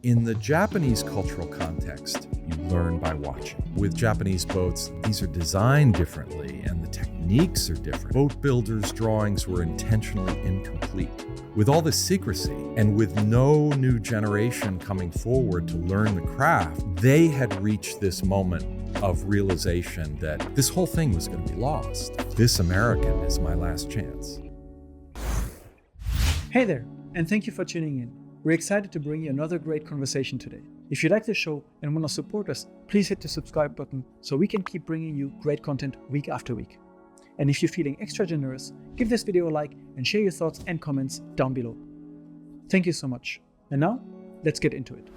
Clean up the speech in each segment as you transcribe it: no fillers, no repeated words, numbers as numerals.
In the Japanese cultural context, you learn by watching. With Japanese boats, these are designed differently and the techniques are different. Boat builders' drawings were intentionally incomplete. With all this secrecy and with no new generation coming forward to learn the craft, they had reached this moment of realization that this whole thing was going to be lost. This American is my last chance. Hey there, and thank you for tuning in. We're excited to bring you another great conversation today. If you like the show and want to support us, please hit the subscribe button so we can keep bringing you great content week after week. And if you're feeling extra generous, give this video a like and share your thoughts and comments down below. Thank you so much. And now, let's get into it.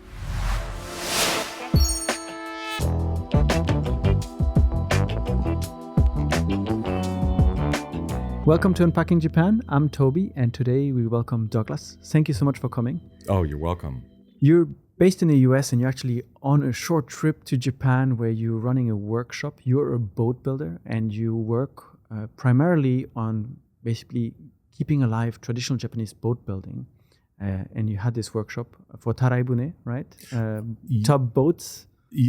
Welcome to Unpacking Japan. I'm Toby, and today we welcome Douglas. Thank you so much for coming. Oh, you're welcome. You're based in the US and you're actually on a short trip to Japan where you're running a workshop. You're a boat builder and you work primarily on basically keeping alive traditional Japanese boat building. And you had this workshop for tarai bune, right? Tugboats.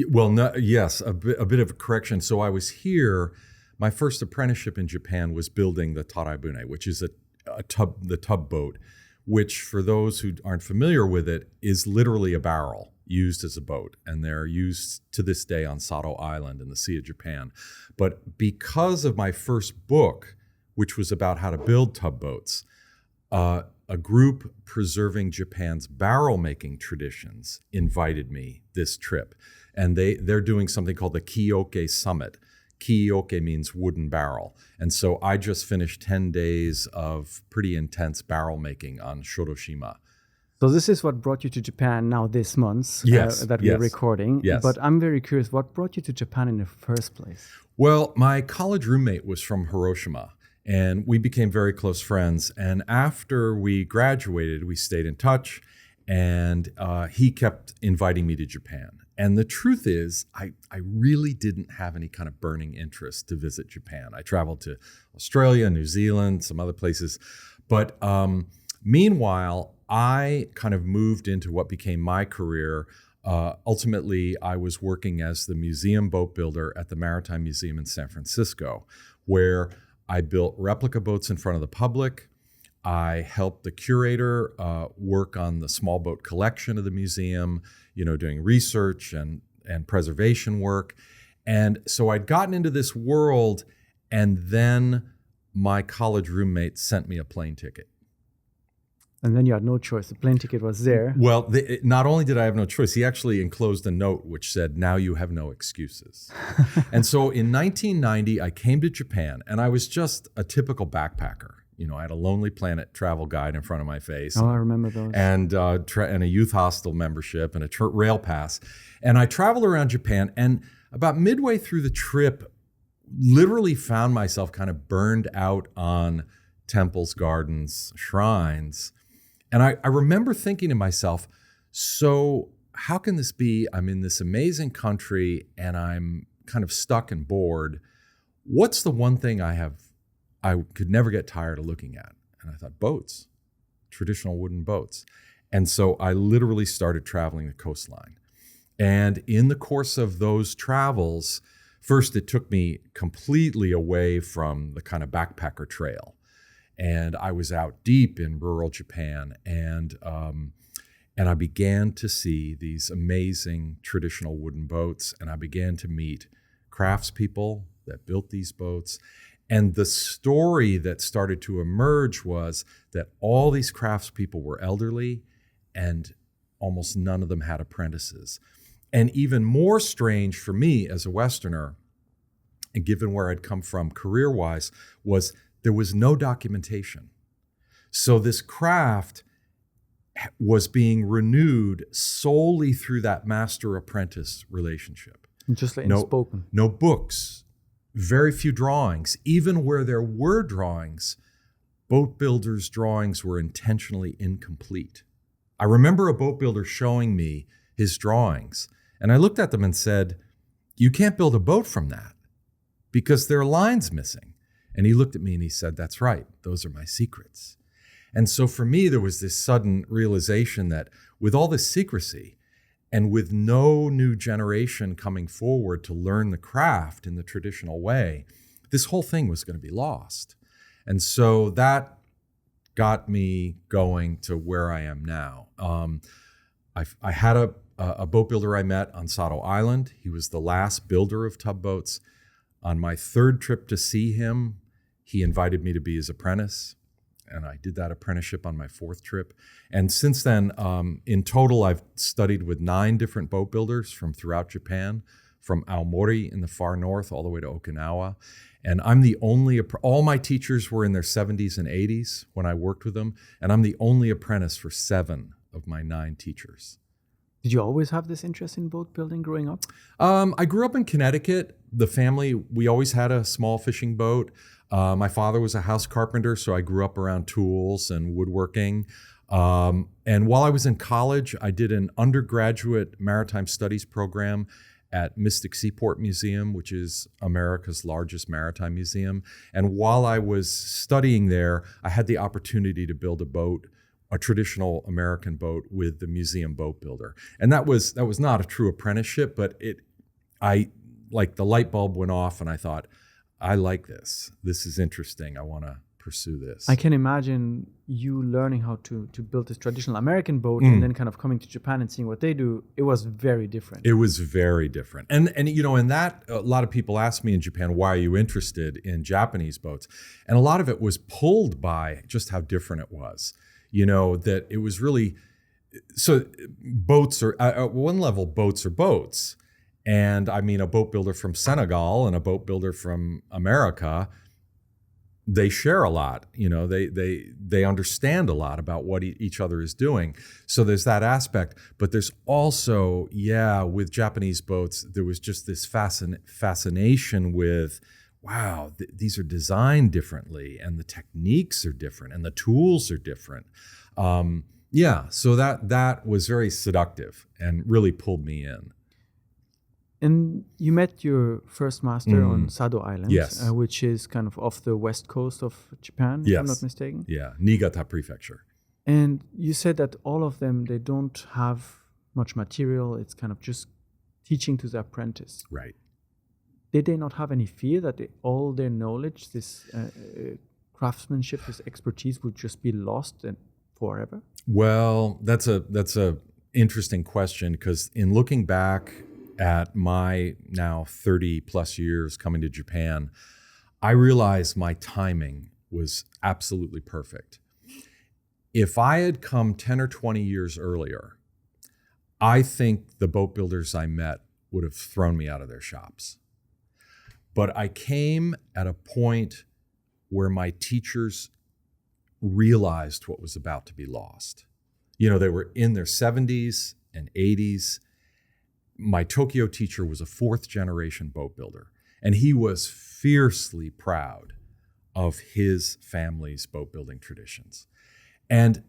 Well, no, yes, a bit of a correction. So I was here. My first apprenticeship in Japan was building the tarai bune, which is the tugboat, which for those who aren't familiar with it is literally a barrel used as a boat. And they're used to this day on Sato Island in the Sea of Japan. But because of my first book, which was about how to build tugboats, a group preserving Japan's barrel making traditions invited me this trip. And they're doing something called the Kioke Summit. Kioke means wooden barrel. And so I just finished 10 days of pretty intense barrel making on Shoroshima. So this is what brought you to Japan now this month that we're recording. Yes. But I'm very curious, what brought you to Japan in the first place? Well, my college roommate was from Hiroshima and we became very close friends. And after we graduated, we stayed in touch and he kept inviting me to Japan. And the truth is, I really didn't have any kind of burning interest to visit Japan. I traveled to Australia, New Zealand, some other places. But meanwhile, I kind of moved into what became my career. Ultimately, I was working as the museum boat builder at the Maritime Museum in San Francisco, where I built replica boats in front of the public. I helped the curator work on the small boat collection of the museum, doing research and preservation work. And so I'd gotten into this world, and then my college roommate sent me a plane ticket. And then you had no choice. The plane ticket was there. Well, not only did I have no choice, he actually enclosed a note which said, "Now you have no excuses." And so in 1990, I came to Japan, and I was just a typical backpacker. I had a Lonely Planet travel guide in front of my face. Oh, I remember those. And a youth hostel membership and a rail pass. And I traveled around Japan, and about midway through the trip, literally found myself kind of burned out on temples, gardens, shrines. And I remember thinking to myself, so how can this be? I'm in this amazing country and I'm kind of stuck and bored. What's the one thing I could never get tired of looking at? And I thought, boats, traditional wooden boats. And so I literally started traveling the coastline. And in the course of those travels, first it took me completely away from the kind of backpacker trail. And I was out deep in rural Japan, and I began to see these amazing traditional wooden boats, and I began to meet craftspeople that built these boats. And the story that started to emerge was that all these craftspeople were elderly and almost none of them had apprentices. And even more strange for me as a Westerner, and given where I'd come from career-wise, was there was no documentation. So this craft was being renewed solely through that master-apprentice relationship. Just like spoken. No books. Very few drawings. Even where there were drawings, boat builders' drawings were intentionally incomplete. I remember a boat builder showing me his drawings, and I looked at them and said, "You can't build a boat from that because there are lines missing." And he looked at me and he said, "That's right. Those are my secrets." And so for me, there was this sudden realization that with all this secrecy, And with no new generation coming forward to learn the craft in the traditional way, this whole thing was going to be lost. And so that got me going to where I am now. I had a boat builder I met on Sado Island. He was the last builder of tugboats. On my third trip to see him, he invited me to be his apprentice, and I did that apprenticeship on my fourth trip. And since then, in total, I've studied with 9 different boat builders from throughout Japan, from Aomori in the far north all the way to Okinawa. And I'm the only, all my teachers were in their 70s and 80s when I worked with them, and I'm the only apprentice for 7 of my 9 teachers. Did you always have this interest in boat building growing up? I grew up in Connecticut. The family, we always had a small fishing boat. My father was a house carpenter, so I grew up around tools and woodworking. And while I was in college, I did an undergraduate maritime studies program at Mystic Seaport Museum, which is America's largest maritime museum. And while I was studying there, I had the opportunity to build a boat, a traditional American boat, with the museum boat builder. And that was not a true apprenticeship, but like the light bulb went off and I thought, I like this. This is interesting. I want to pursue this. I can imagine you learning how to build this traditional American boat and then kind of coming to Japan and seeing what they do. It was very different. It was very different. And you know, in that, a lot of people ask me in Japan, why are you interested in Japanese boats? And a lot of it was pulled by just how different it was. You know, that it was really, so boats are, at one level, boats are boats. And I mean, a boat builder from Senegal and a boat builder from America, they share a lot. You know, they understand a lot about what each other is doing. So there's that aspect. But there's also, with Japanese boats, there was just this fascination with, wow, these are designed differently, and the techniques are different, and the tools are different. So that was very seductive and really pulled me in. And you met your first master on Sado Island, yes. Which is kind of off the west coast of Japan, if I'm not mistaken. Yeah, Niigata Prefecture. And you said that all of them, they don't have much material. It's kind of just teaching to the apprentice. Right. Did they not have any fear that all their knowledge, this craftsmanship, this expertise would just be lost and forever? Well, that's a interesting question, because in looking back at my now 30 plus years coming to Japan, I realized my timing was absolutely perfect. If I had come 10 or 20 years earlier, I think the boat builders I met would have thrown me out of their shops. But I came at a point where my teachers realized what was about to be lost. You know, they were in their 70s and 80s. My Tokyo teacher was a 4th generation boat builder, and he was fiercely proud of his family's boat building traditions. And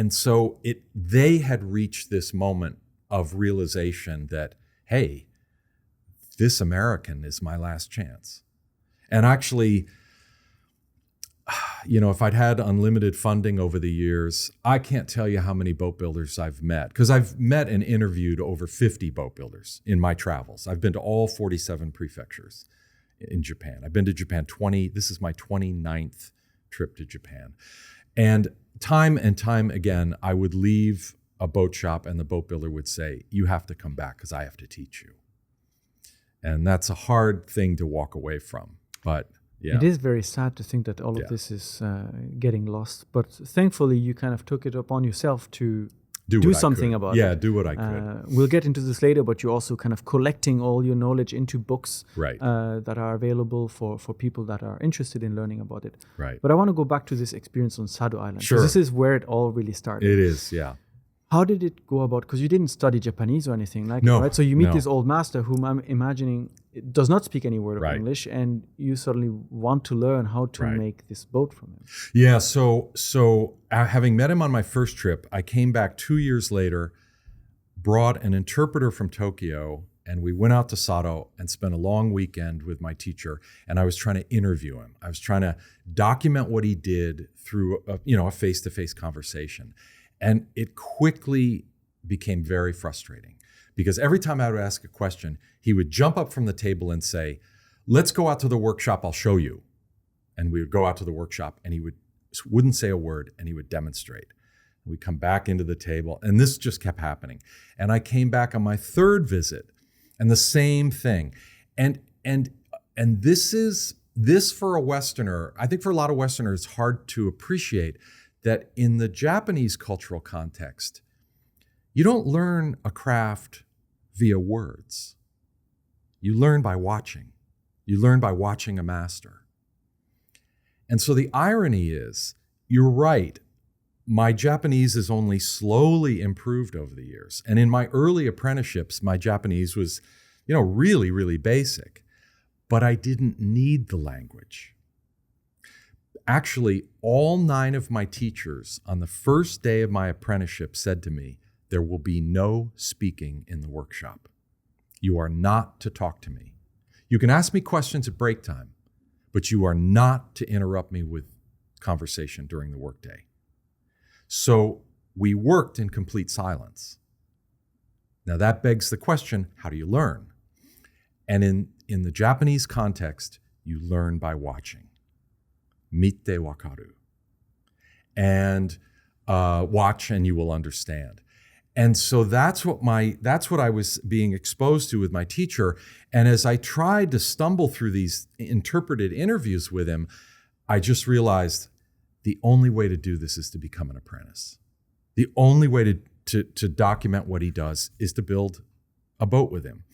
so they had reached this moment of realization that, hey, this American is my last chance. And actually, you know, if I'd had unlimited funding over the years, I can't tell you how many boat builders I've met, because I've met and interviewed over 50 boat builders in my travels. I've been to all 47 prefectures in Japan. I've been to Japan this is my 29th trip to Japan. And time again, I would leave a boat shop and the boat builder would say, you have to come back because I have to teach you. And that's a hard thing to walk away from, but yeah. It is very sad to think that all of this is getting lost, but thankfully you kind of took it upon yourself to do something about it. Yeah, do what I could. We'll get into this later, but you're also kind of collecting all your knowledge into books that are available for people that are interested in learning about it. Right. But I want to go back to this experience on Sado Island. Sure. This is where it all really started. It is, yeah. How did it go about? Because you didn't study Japanese or anything like that, right? So you meet this old master whom I'm imagining does not speak any word of English, and you suddenly want to learn how to make this boat from him. Yeah, so having met him on my first trip, I came back 2 years later, brought an interpreter from Tokyo, and we went out to Sado and spent a long weekend with my teacher, and I was trying to interview him. I was trying to document what he did through a face-to-face conversation. And it quickly became very frustrating because every time I would ask a question, he would jump up from the table and say, let's go out to the workshop, I'll show you. And we would go out to the workshop and he wouldn't say a word and he would demonstrate. We'd come back into the table and this just kept happening. And I came back on my third visit and the same thing. And this for a Westerner, I think for a lot of Westerners, it's hard to appreciate that in the Japanese cultural context, you don't learn a craft via words. You learn by watching. You learn by watching a master. And so the irony is, you're right, my Japanese is only slowly improved over the years. And in my early apprenticeships, my Japanese was, really, really basic. But I didn't need the language. Actually, all 9 of my teachers on the first day of my apprenticeship said to me, there will be no speaking in the workshop. You are not to talk to me. You can ask me questions at break time, but you are not to interrupt me with conversation during the workday. So we worked in complete silence. Now that begs the question, how do you learn? And in the Japanese context, you learn by watching. Mite wakaru. And watch and you will understand. And so that's what I was being exposed to with my teacher. And as I tried to stumble through these interpreted interviews with him, I just realized the only way to do this is to become an apprentice. The only way to document what he does is to build a boat with him.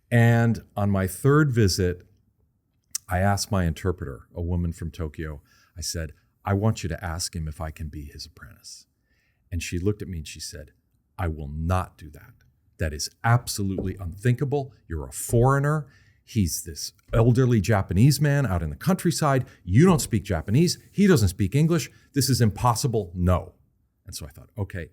And on my third visit, I asked my interpreter, a woman from Tokyo, I said, I want you to ask him if I can be his apprentice. And she looked at me and she said, I will not do that. That is absolutely unthinkable. You're a foreigner. He's this elderly Japanese man out in the countryside. You don't speak Japanese. He doesn't speak English. This is impossible. No. And so I thought, okay.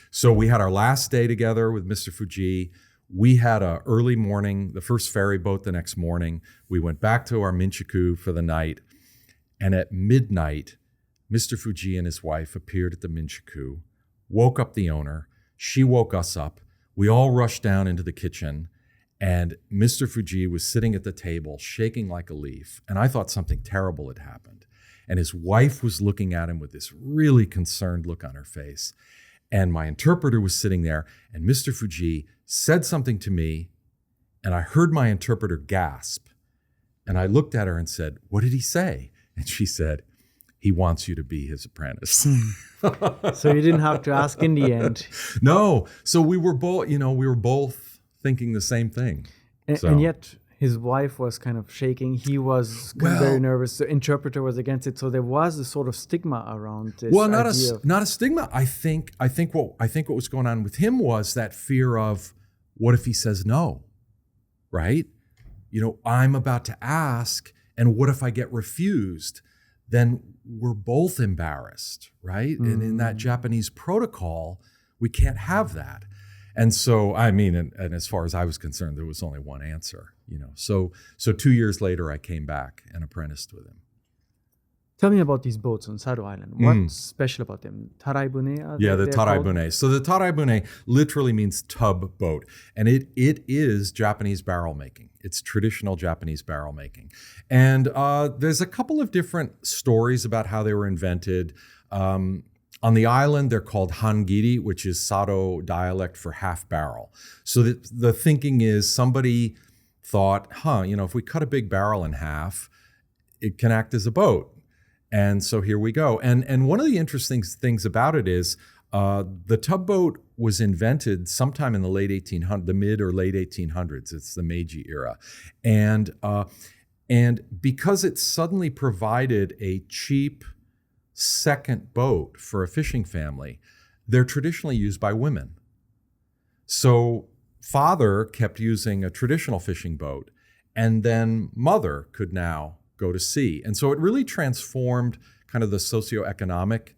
So we had our last day together with Mr. Fuji. We had an early morning, the first ferry boat the next morning. We went back to our Minchiku for the night. And at midnight, Mr. Fuji and his wife appeared at the Minchiku, woke up the owner. She woke us up. We all rushed down into the kitchen. And Mr. Fuji was sitting at the table, shaking like a leaf. And I thought something terrible had happened. And his wife was looking at him with this really concerned look on her face. And my interpreter was sitting there. And Mr. Fuji said something to me. And I heard my interpreter gasp. And I looked at her and said, what did he say? And she said, he wants you to be his apprentice. So you didn't have to ask in the end. No. So we were both thinking the same thing. And yet his wife was kind of shaking. He was very nervous. The interpreter was against it. So there was a sort of stigma around this. Well, not a stigma. I think what was going on with him was that fear of, what if he says no, right? I'm about to ask, and what if I get refused? Then we're both embarrassed, right? And in that Japanese protocol, we can't have that. And so, and as far as I was concerned, there was only one answer, So 2 years later, I came back and apprenticed with him. Tell me about these boats on Sado Island. What's special about them? Tarai bune? Yeah, the tarai bune. So the tarai bune literally means tub boat. And it is Japanese barrel making. It's traditional Japanese barrel making. And there's a couple of different stories about how they were invented. On the island, they're called hangiri, which is Sado dialect for half barrel. So the thinking is somebody thought, if we cut a big barrel in half, it can act as a boat. And so here we go. And one of the interesting things about it is the tugboat was invented sometime in the mid or late 1800s. It's the Meiji era. And because it suddenly provided a cheap second boat for a fishing family, they're traditionally used by women. So father kept using a traditional fishing boat, and then mother could now go to sea. And so it really transformed kind of the socioeconomic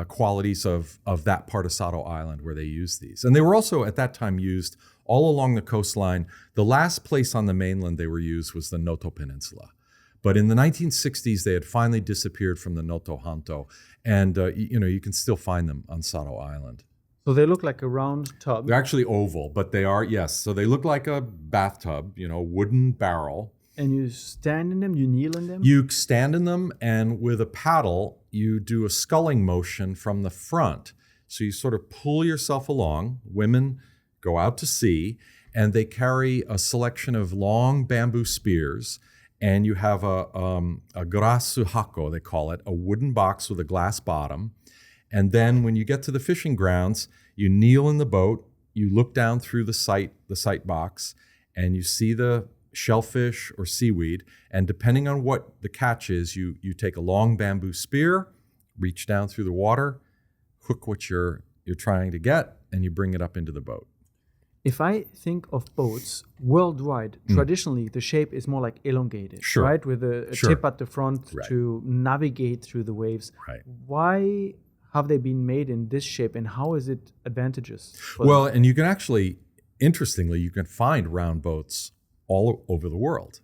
qualities of that part of Sado Island where they used these. And they were also at that time used all along the coastline. The last place on the mainland they were used was the Noto Peninsula. But in the 1960s, they had finally disappeared from the Noto Hanto. And, you can still find them on Sado Island. So they look like a round tub. They're actually oval, but they are, yes. So they look like a bathtub, wooden barrel. And you stand in them, you kneel in them? You stand in them, and with a paddle, you do a sculling motion from the front. So you sort of pull yourself along. Women go out to sea, and they carry a selection of long bamboo spears, and you have a garasu hako, they call it, a wooden box with a glass bottom. And then when you get to the fishing grounds, you kneel in the boat, you look down through the sight box, and you see the shellfish or seaweed. And depending on what the catch is, you take a long bamboo spear, reach down through the water, hook what you're trying to get, and you bring it up into the boat. If I think of boats worldwide, traditionally the shape is more like elongated, Sure. right? With a tip at the front Right. to navigate through the waves. Right. Why have they been made in this shape, and how is it advantageous? for Well, them? and you can actually, interestingly, you can find round boats all over the world.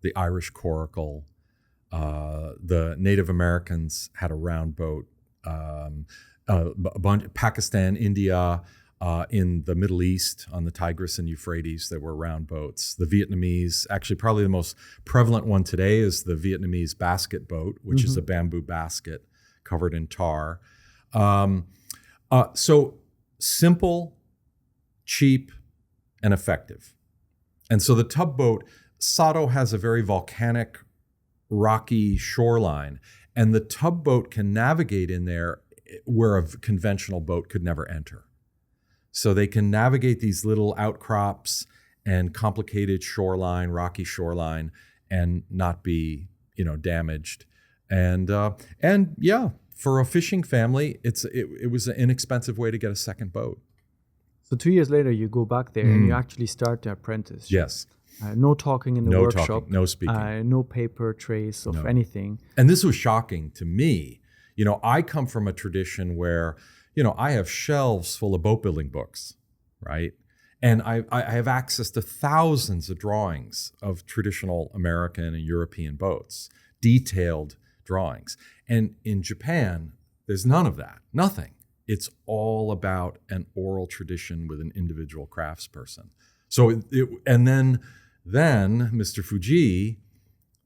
The Irish coracle, the Native Americans had a round boat, a bunch, Pakistan, India, in the Middle East on the Tigris and Euphrates, there were round boats. The Vietnamese, actually probably the most prevalent one today is the Vietnamese basket boat, which is a bamboo basket covered in tar. So simple, cheap, and effective. And so the tugboat, Sado has a very volcanic, rocky shoreline, and the tugboat can navigate in there where a conventional boat could never enter. So they can navigate these little outcrops and complicated shoreline, rocky shoreline, and not be, damaged. And yeah, for a fishing family, it was an inexpensive way to get a second boat. So 2 years later, you go back there and you actually start the apprentice. Yes. No talking in the No workshop. talking, no speaking. No paper trace of anything. And this was shocking to me. I come from a tradition where, I have shelves full of boat building books, right? And I have access to thousands of drawings of traditional American and European boats, detailed drawings. And in Japan, there's none of that, nothing. It's all about an oral tradition with an individual craftsperson. So, and then Mr. Fuji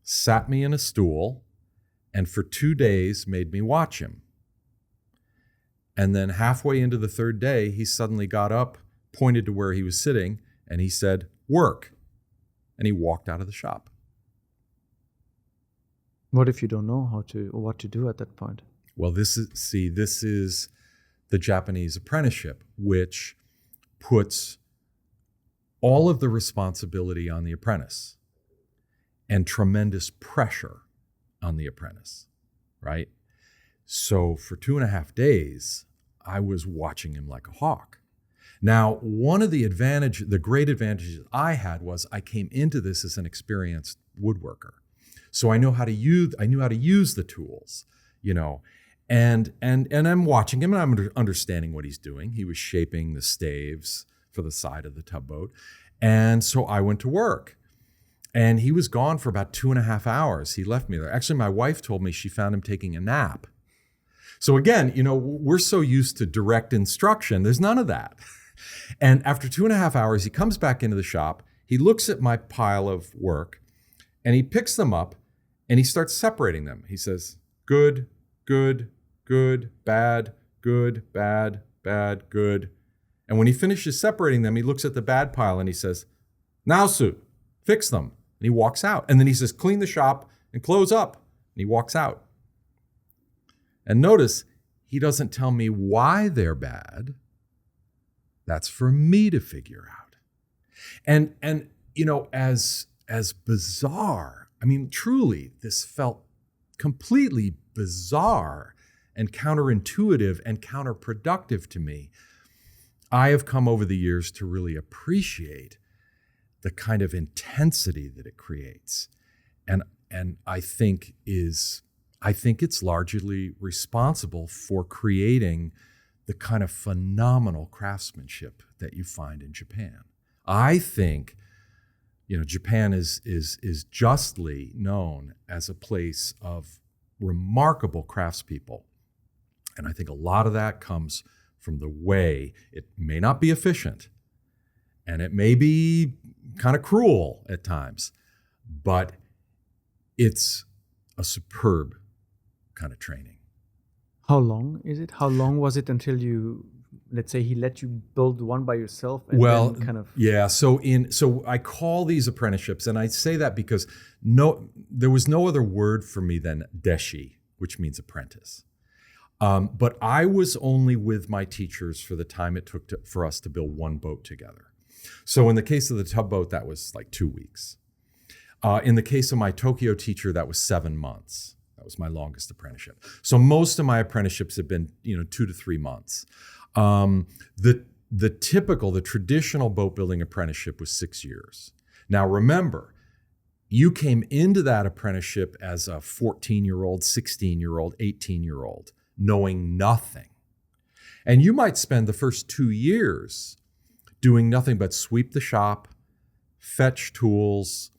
sat me in a stool and for 2 days made me watch him. And then halfway into the third day, he suddenly got up, pointed to where he was sitting, and he said, "Work." And he walked out of the shop. What if you don't know what to do at that point? Well, this is the Japanese apprenticeship, which puts all of the responsibility on the apprentice and tremendous pressure on the apprentice, right? So for 2.5 days, I was watching him like a hawk. Now, one of the great advantages I had was I came into this as an experienced woodworker. So I knew how to use the tools, and I'm watching him and I'm understanding what he's doing. He was shaping the staves for the side of the tugboat. And so I went to work. And he was gone for about 2.5 hours. He left me there. Actually, my wife told me she found him taking a nap. So again, we're so used to direct instruction. There's none of that. And after 2.5 hours, he comes back into the shop. He looks at my pile of work and he picks them up and he starts separating them. He says, good, good, good, bad, good, bad, bad, good. And when he finishes separating them, he looks at the bad pile and he says, "Naosu, fix them." And he walks out. And then he says, "Clean the shop and close up." And he walks out. And notice, he doesn't tell me why they're bad. That's for me to figure out. And as bizarre, truly, this felt completely bizarre and counterintuitive and counterproductive to me. I have come over the years to really appreciate the kind of intensity that it creates. And I think it's largely responsible for creating the kind of phenomenal craftsmanship that you find in Japan. I think, Japan is justly known as a place of remarkable craftspeople. And I think a lot of that comes from the way it may not be efficient and it may be kind of cruel at times, but it's a superb kind of training. How long is it? How long was it until you, let's say, he let you build one by yourself? And then kind of... yeah. So I call these apprenticeships, and I say that because there was no other word for me than deshi, which means apprentice. But I was only with my teachers for the time it took for us to build one boat together. So in the case of the tugboat, that was like 2 weeks. In the case of my Tokyo teacher, that was 7 months. That was my longest apprenticeship. So most of my apprenticeships have been, 2 to 3 months. The traditional boat building apprenticeship was 6 years. Now remember, you came into that apprenticeship as a 14-year-old, 16-year-old, 18-year-old, knowing nothing. And you might spend the first 2 years doing nothing but sweep the shop, fetch tools,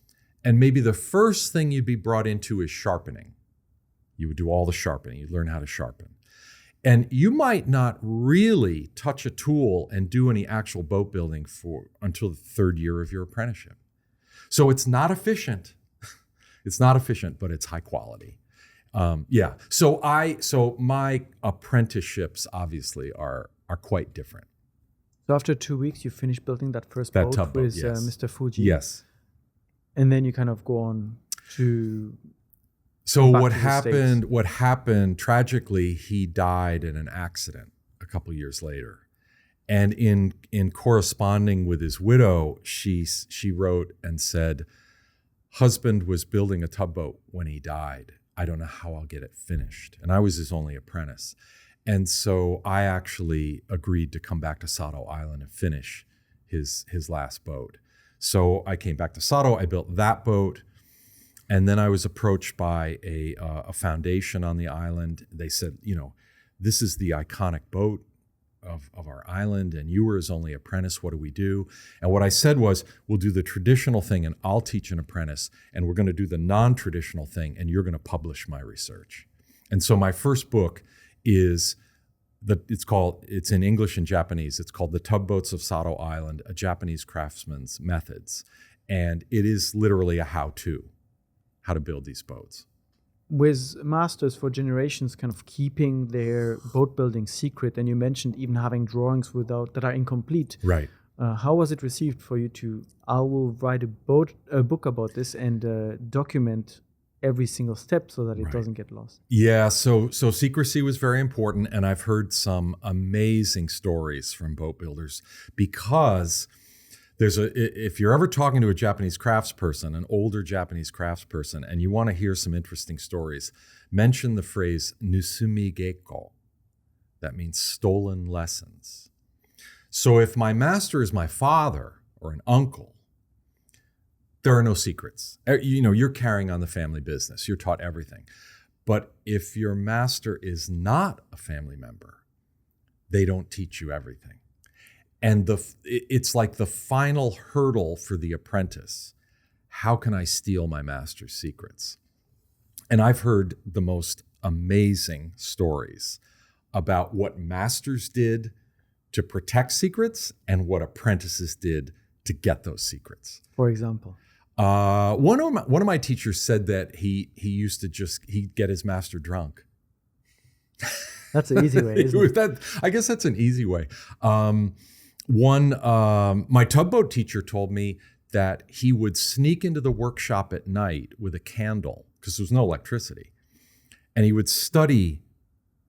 and maybe the first thing you'd be brought into is sharpening. You would do all the sharpening. You'd learn how to sharpen. And you might not really touch a tool and do any actual boat building until the 3rd year of your apprenticeship. So it's not efficient. It's not efficient, but it's high quality. So my apprenticeships obviously are quite different. So after 2 weeks, you finished building that first That boat tugboat, with yes. Mr. Fuji. Yes. And then you kind of go on to... So back what to the happened? States. What happened? Tragically, he died in an accident a couple years later, and in corresponding with his widow, she wrote and said, "Husband was building a tugboat when he died. I don't know how I'll get it finished." And I was his only apprentice, and so I actually agreed to come back to Sato Island and finish his last boat. So I came back to Sato. I built that boat. And then I was approached by a foundation on the island. They said, this is the iconic boat of our island, and you were his only apprentice. What do we do? And what I said was, we'll do the traditional thing, and I'll teach an apprentice, and we're going to do the non-traditional thing, and you're going to publish my research. And so my first book is it's in English and Japanese. It's called The Tugboats of Sato Island, A Japanese Craftsman's Methods. And it is literally a how-to. How to build these boats. With masters for generations kind of keeping their boat building secret, and you mentioned even having drawings that are incomplete. Right. How was it received for you I will write a book about this and document every single step so that it doesn't get lost? Yeah, so secrecy was very important, and I've heard some amazing stories from boat builders because if you're ever talking to a Japanese craftsperson, an older Japanese craftsperson, and you want to hear some interesting stories, mention the phrase "nusumi gekko." That means stolen lessons. So if my master is my father or an uncle, there are no secrets. You're carrying on the family business. You're taught everything. But if your master is not a family member, they don't teach you everything. And it's like the final hurdle for the apprentice. How can I steal my master's secrets? And I've heard the most amazing stories about what masters did to protect secrets and what apprentices did to get those secrets. For example? One of my teachers said that he used to he'd get his master drunk. That's an easy way, isn't it? I guess that's an easy way. My tugboat teacher told me that he would sneak into the workshop at night with a candle because there was no electricity, and he would study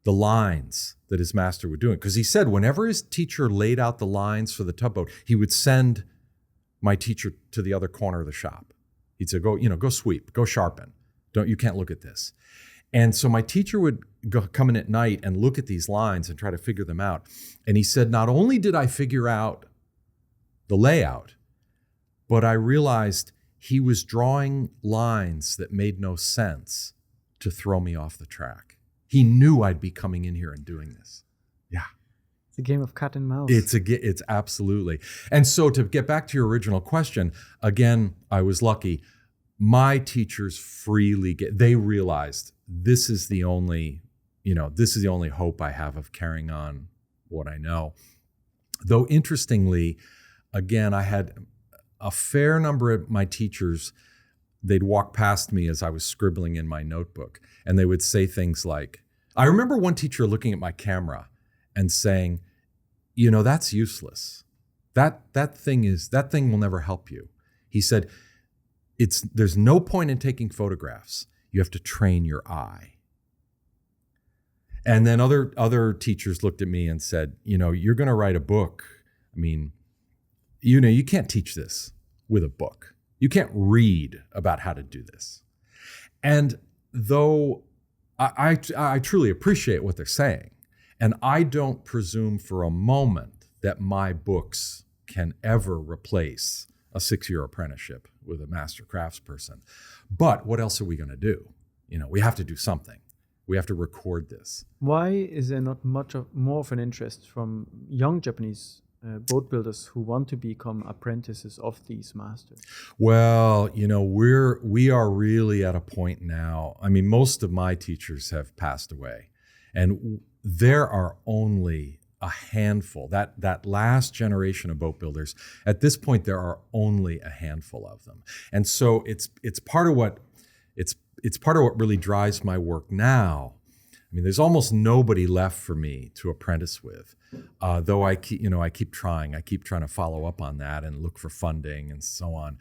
the lines that his master would do. Because he said whenever his teacher laid out the lines for the tugboat, he would send my teacher to the other corner of the shop. He'd say, go sweep, go sharpen. You can't look at this. And so my teacher would come in at night and look at these lines and try to figure them out. And he said, not only did I figure out the layout, but I realized he was drawing lines that made no sense to throw me off the track. He knew I'd be coming in here and doing this. Yeah. It's a game of cat and mouse. It's absolutely. And so to get back to your original question, again, I was lucky. My teachers they realized this is the only hope I have of carrying on what I know. Though interestingly, again, I had a fair number of my teachers, they'd walk past me as I was scribbling in my notebook, and they would say things like, I remember one teacher looking at my camera and saying, that's useless. That thing will never help you. He said, there's no point in taking photographs. You have to train your eye. And then other teachers looked at me and said, you're going to write a book. I mean, you can't teach this with a book. You can't read about how to do this. And though I truly appreciate what they're saying, and I don't presume for a moment that my books can ever replace a 6-year apprenticeship with a master craftsperson. But what else are we going to do? We have to do something. We have to record this. Why is there not more of an interest from young Japanese boat builders who want to become apprentices of these masters? Well, we are really at a point now. I mean, most of my teachers have passed away, and there are only a handful. That last generation of boat builders, at this point, there are only a handful of them, and so it's part of what really drives my work now. I mean, there's almost nobody left for me to apprentice with, though I keep trying. I keep trying to follow up on that and look for funding and so on.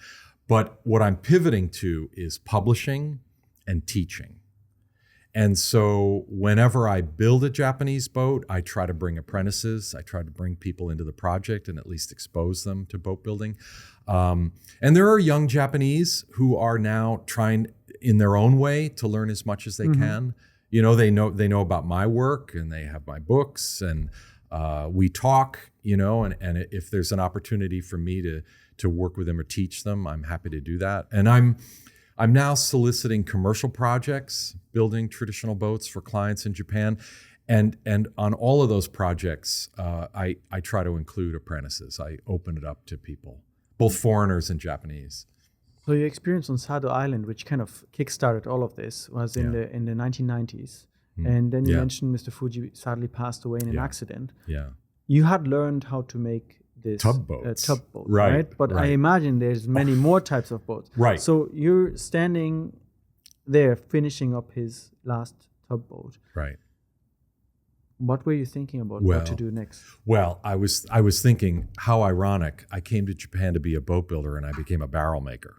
But what I'm pivoting to is publishing and teaching. And so whenever I build a Japanese boat, I try to bring apprentices. I try to bring people into the project and at least expose them to boat building. And there are young Japanese who are now trying in their own way to learn as much as they can. They know about my work, and they have my books, and we talk, and if there's an opportunity for me to work with them or teach them, I'm happy to do that. And I'm now soliciting commercial projects, building traditional boats for clients in Japan. And on all of those projects, I try to include apprentices. I open it up to people, both foreigners and Japanese. So your experience on Sado Island, which kind of kickstarted all of this, was in the 1990s. And then you mentioned Mr. Fuji sadly passed away in an accident. Yeah. You had learned how to make this tugboats, right? But I imagine there's many more types of boats. Right. So you're standing there finishing up his last tugboat. Right. What were you thinking about what to do next? Well, I was thinking how ironic. I came to Japan to be a boat builder, and I became a barrel maker.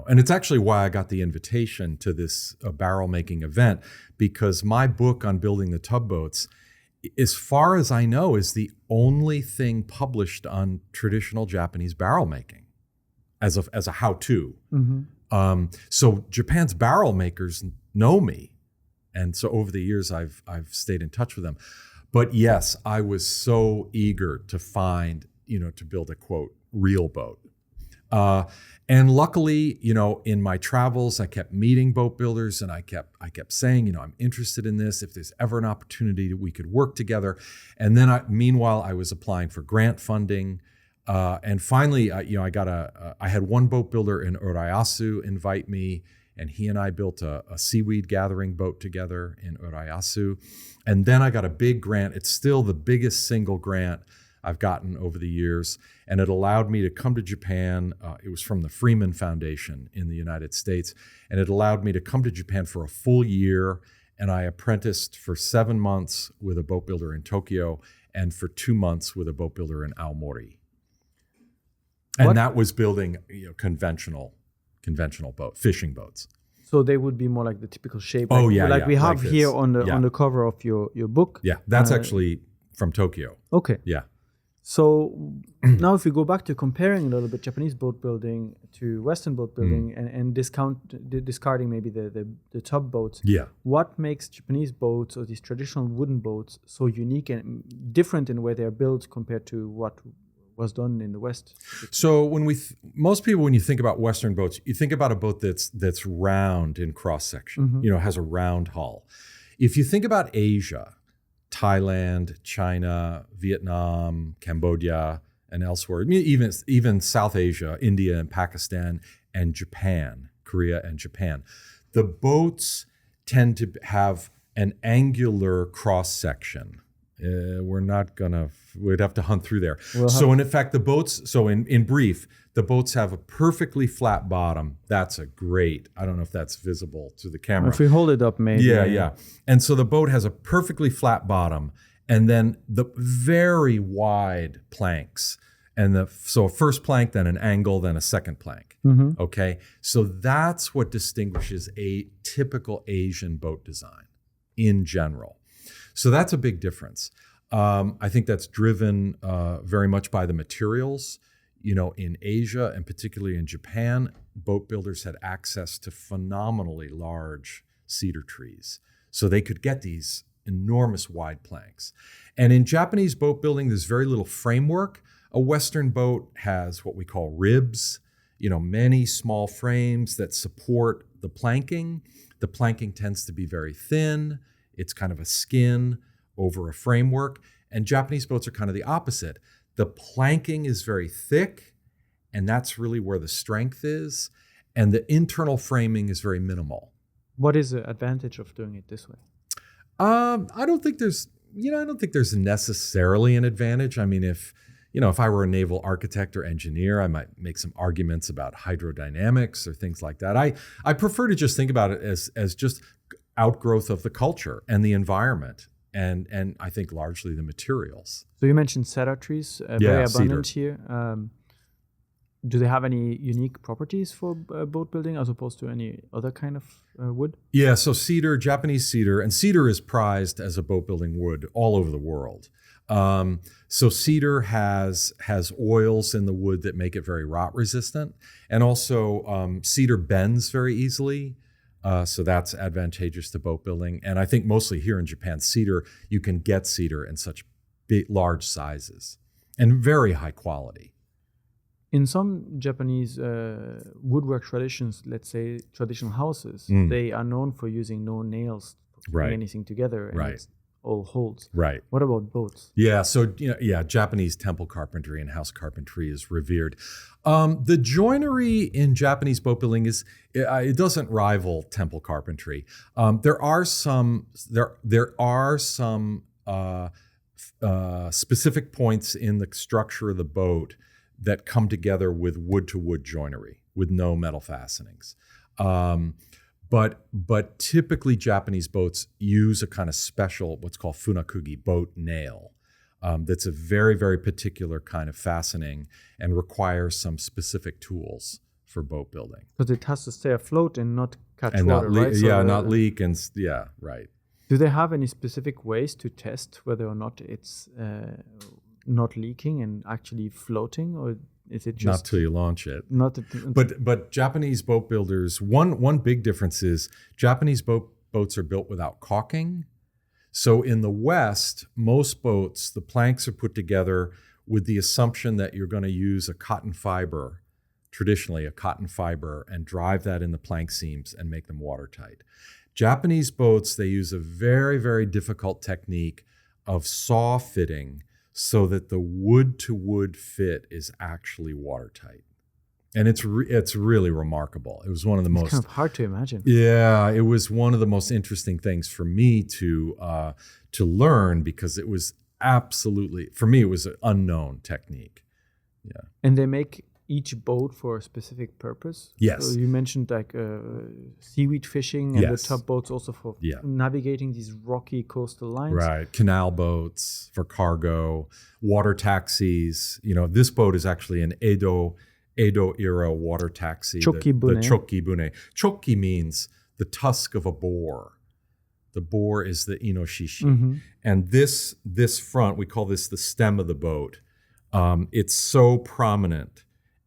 And it's actually why I got the invitation to this barrel making event, because my book on building the tugboats, as far as I know, is the only thing published on traditional Japanese barrel making as a how-to. So Japan's barrel makers know me. And so over the years, I've stayed in touch with them. But yes, I was so eager to find, to build a, quote, real boat. And luckily, in my travels, I kept meeting boat builders, and I kept saying, I'm interested in this. If there's ever an opportunity that we could work together. And then meanwhile, I was applying for grant funding. And finally, I had one boat builder in Urayasu invite me, and he and I built a seaweed gathering boat together in Urayasu. And then I got a big grant. It's still the biggest single grant I've gotten over the years, and it allowed me to come to Japan. It was from the Freeman Foundation in the United States, and it allowed me to come to Japan for a full year, and I apprenticed for 7 months with a boat builder in Tokyo and for 2 months with a boat builder in Aomori. And that was building conventional fishing boats. So they would be more like the typical shape. We have like here on the cover of your book. Yeah, that's actually from Tokyo. Okay. Yeah. So now if we go back to comparing a little bit Japanese boat building to Western boat building and discarding maybe the tugboats, what makes Japanese boats or these traditional wooden boats so unique and different in the way they're built compared to what was done in the West? So when most people, when you think about Western boats, you think about a boat that's round in cross section, has a round hull. If you think about Asia, Thailand, China, Vietnam, Cambodia, and elsewhere. I mean, even South Asia, India and Pakistan, and Japan, Korea and Japan. The boats tend to have an angular cross section. We'd have to hunt through there. In fact, the boats, in brief, the boats have a perfectly flat bottom. That's I don't know if that's visible to the camera. If we hold it up, maybe. Yeah. And so the boat has a perfectly flat bottom and then the very wide planks. And so a first plank, then an angle, then a second plank. Mm-hmm. Okay. So that's what distinguishes a typical Asian boat design in general. So that's a big difference. I think that's driven very much by the materials. In Asia and particularly in Japan, boat builders had access to phenomenally large cedar trees. So they could get these enormous wide planks. And in Japanese boat building, there's very little framework. A Western boat has what we call ribs, many small frames that support the planking. The planking tends to be very thin. It's kind of a skin over a framework. And Japanese boats are kind of the opposite. The planking is very thick, and that's really where the strength is. And the internal framing is very minimal. What is the advantage of doing it this way? I don't think there's necessarily an advantage. I mean, if I were a naval architect or engineer, I might make some arguments about hydrodynamics or things like that. I prefer to just think about it as just outgrowth of the culture and the environment, and I think largely the materials. So you mentioned cedar trees, very abundant cedar. here. Do they have any unique properties for boat building as opposed to any other kind of wood? Yeah, so cedar, Japanese cedar, and cedar is prized as a boat building wood all over the world. So cedar has oils in the wood that make it very rot resistant, and also cedar bends very easily. So that's advantageous to boat building. And I think mostly here in Japan, you can get cedar in such large sizes and very high quality. In some Japanese woodwork traditions, let's say traditional houses, they are known for using no nails to bring anything together. And it's all holds. Right. What about boats? Yeah. So, Japanese temple carpentry and house carpentry is revered. The joinery in Japanese boat building it doesn't rival temple carpentry. There are some specific points in the structure of the boat that come together with wood-to-wood joinery with no metal fastenings. But typically Japanese boats use a kind of special, what's called funakugi, boat nail. That's a very, very particular kind of fastening and requires some specific tools for boat building. But it has to stay afloat and not catch water, right? Not leak right. Do they have any specific ways to test whether or not it's not leaking and actually floating, or is it just not till you launch it? But But Japanese boat builders, one big difference is Japanese boats are built without caulking. So in the West, most boats, the planks are put together with the assumption that you're going to use traditionally a cotton fiber, and drive that in the plank seams and make them watertight. Japanese boats, they use a very, very difficult technique of saw fitting so that the wood-to-wood fit is actually watertight. And it's really remarkable. It was one of the most... It's kind of hard to imagine. Yeah, it was one of the most interesting things for me to learn, because it was absolutely, for me, it was an unknown technique. Yeah. And they make each boat for a specific purpose? Yes. So you mentioned like seaweed fishing, and the tugboats also for navigating these rocky coastal lines. Right. Canal boats for cargo, water taxis. This boat is actually an Edo era water taxi. Chokki bune. The chokki bune. Chokki means the tusk of a boar. The boar is the inoshishi. Mm-hmm. And this front, we call this the stem of the boat. It's so prominent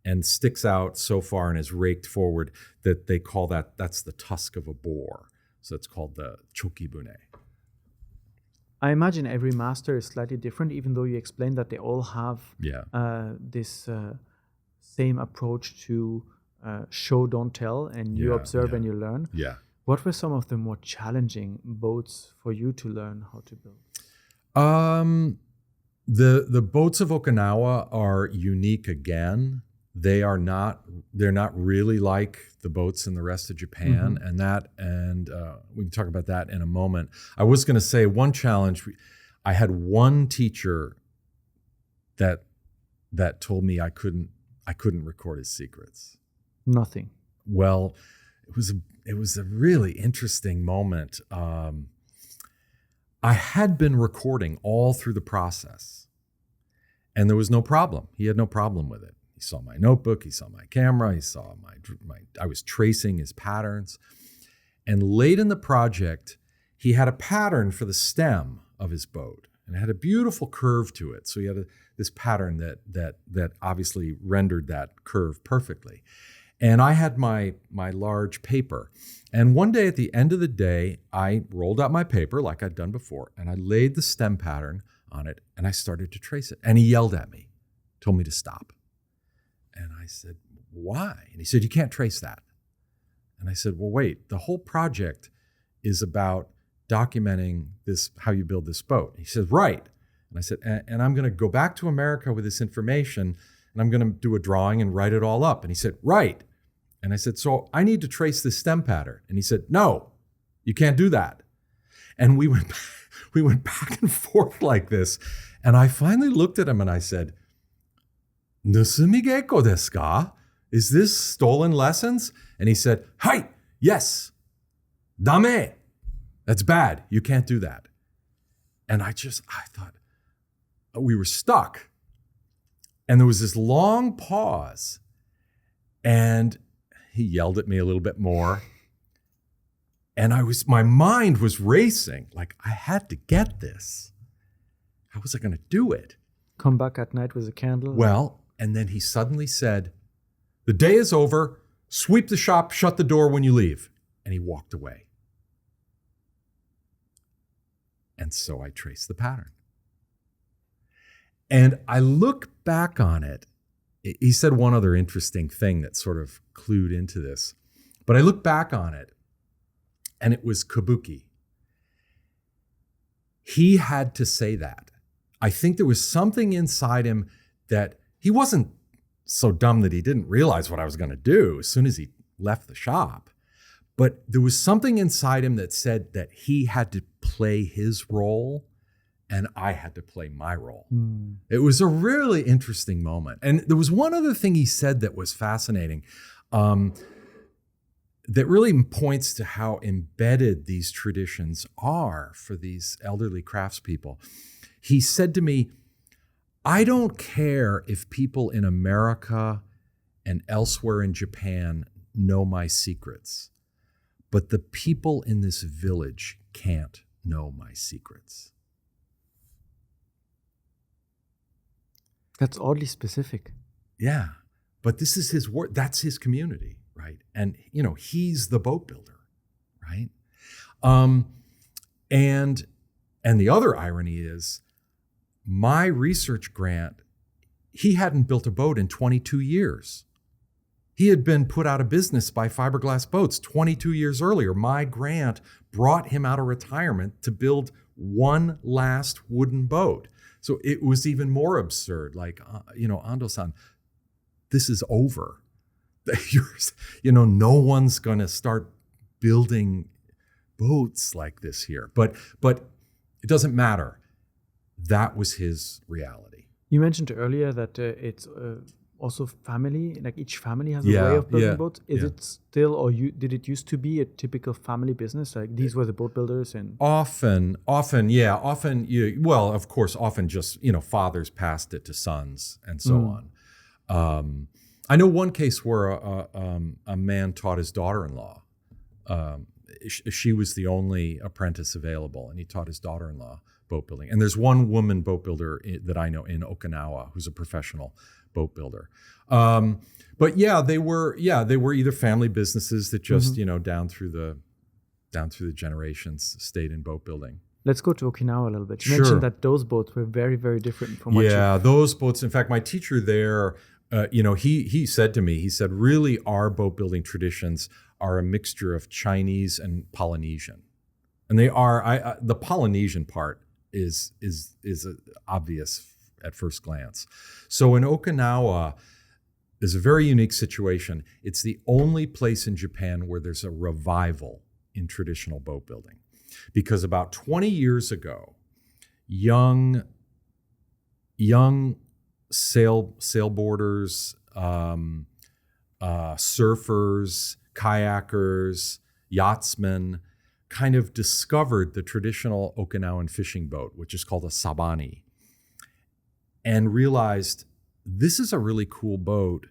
and sticks out so far and is raked forward that they call that's the tusk of a boar. So it's called the chokki bune. I imagine every master is slightly different, even though you explained that they all have this same approach to show, don't tell, and you observe and you learn. Yeah. What were some of the more challenging boats for you to learn how to build? Um, the boats of Okinawa are unique again. They're not really like the boats in the rest of Japan, and we can talk about that in a moment. I was going to say one challenge. I had one teacher that told me I couldn't record his secrets. Nothing. Well, it was a really interesting moment. I had been recording all through the process, and there was no problem. He had no problem with it. He saw my notebook, he saw my camera, he saw I was tracing his patterns. And late in the project, he had a pattern for the stem of his boat, and it had a beautiful curve to it. So he had this pattern that obviously rendered that curve perfectly. And I had my large paper. And one day at the end of the day, I rolled out my paper like I'd done before, and I laid the stem pattern on it, and I started to trace it. And he yelled at me, told me to stop. And I said, why? And he said, you can't trace that. And I said, well, wait, the whole project is about documenting this, how you build this boat. He said, right. And I said, and I'm going to go back to America with this information, and I'm going to do a drawing and write it all up. And he said, right. And I said, so I need to trace this stem pattern. And he said, no, you can't do that. And we went back and forth like this. And I finally looked at him and I said, "Nusumigeko desu ka? Is this stolen lessons?" And he said, "Hai, yes, dame. That's bad. You can't do that." And I thought, we were stuck. And there was this long pause. And he yelled at me a little bit more. And my mind was racing. Like, I had to get this. How was I going to do it? Come back at night with a candle. Well, and then he suddenly said, "The day is over. Sweep the shop, shut the door when you leave." And he walked away. And so I traced the pattern. And I look back on it. He said one other interesting thing that sort of clued into this. But I look back on it, and it was kabuki. He had to say that. I think there was something inside him that he wasn't so dumb that he didn't realize what I was going to do as soon as he left the shop. But there was something inside him that said that he had to play his role and I had to play my role. It was a really interesting moment. And there was one other thing he said that was fascinating, that really points to how embedded these traditions are for these elderly craftspeople. He said to me, "I don't care if people in America and elsewhere in Japan know my secrets, but the people in this village can't know my secrets." That's oddly specific. Yeah, but this is his work. That's his community, right? And, he's the boat builder, right? And the other irony is my research grant, he hadn't built a boat in 22 years. He had been put out of business by Fiberglass Boats 22 years earlier. My grant brought him out of retirement to build one last wooden boat. So it was even more absurd. Like, Ando-san, this is over. No one's going to start building boats like this here. But it doesn't matter. That was his reality. You mentioned earlier that it's also family, like each family has a way of building boats. Is it still, or did it used to be a typical family business? Like these were the boat builders and often, of course, often just, fathers passed it to sons and so on. I know one case where a man taught his daughter-in-law. She was the only apprentice available, and he taught his daughter-in-law boat building. And there's one woman boat builder that I know in Okinawa who's a professional boat builder. But they were either family businesses that just, down through the generations stayed in boat building. Let's go to Okinawa a little bit. You mentioned that those boats were very, very different from what those boats. In fact, my teacher there, he said to me, really our boat building traditions are a mixture of Chinese and Polynesian. And they are, the Polynesian part is obvious at first glance. So in Okinawa, there's a very unique situation. It's the only place in Japan where there's a revival in traditional boat building. Because about 20 years ago, young sailboarders, surfers, kayakers, yachtsmen kind of discovered the traditional Okinawan fishing boat, which is called a sabani, and realized this is a really cool boat.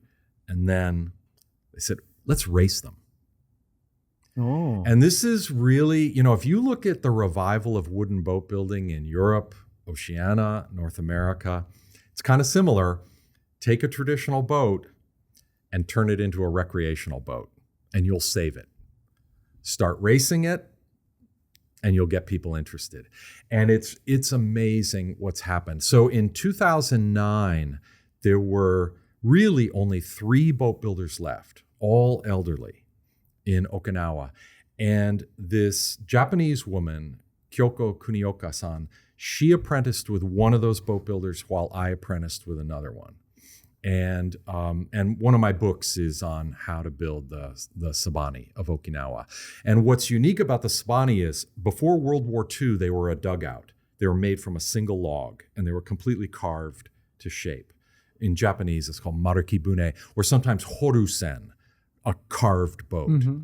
And then they said, let's race them. Oh. And this is really, if you look at the revival of wooden boat building in Europe, Oceania, North America, it's kind of similar. Take a traditional boat and turn it into a recreational boat, and you'll save it. Start racing it, and you'll get people interested. And it's amazing what's happened. So in 2009, there were really only 3 boat builders left, all elderly, in Okinawa. And this Japanese woman, Kyoko Kunioka-san, she apprenticed with one of those boat builders while I apprenticed with another one. And one of my books is on how to build the sabani of Okinawa. And what's unique about the sabani is before World War II, they were a dugout. They were made from a single log, and they were completely carved to shape. In Japanese, it's called maruki bune, or sometimes horusen, a carved boat. Mm-hmm.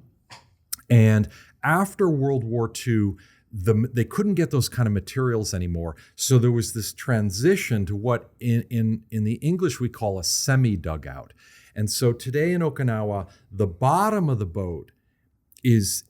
And after World War II, they couldn't get those kind of materials anymore. So there was this transition to what in the English we call a semi-dugout. And so today in Okinawa, the bottom of the boat is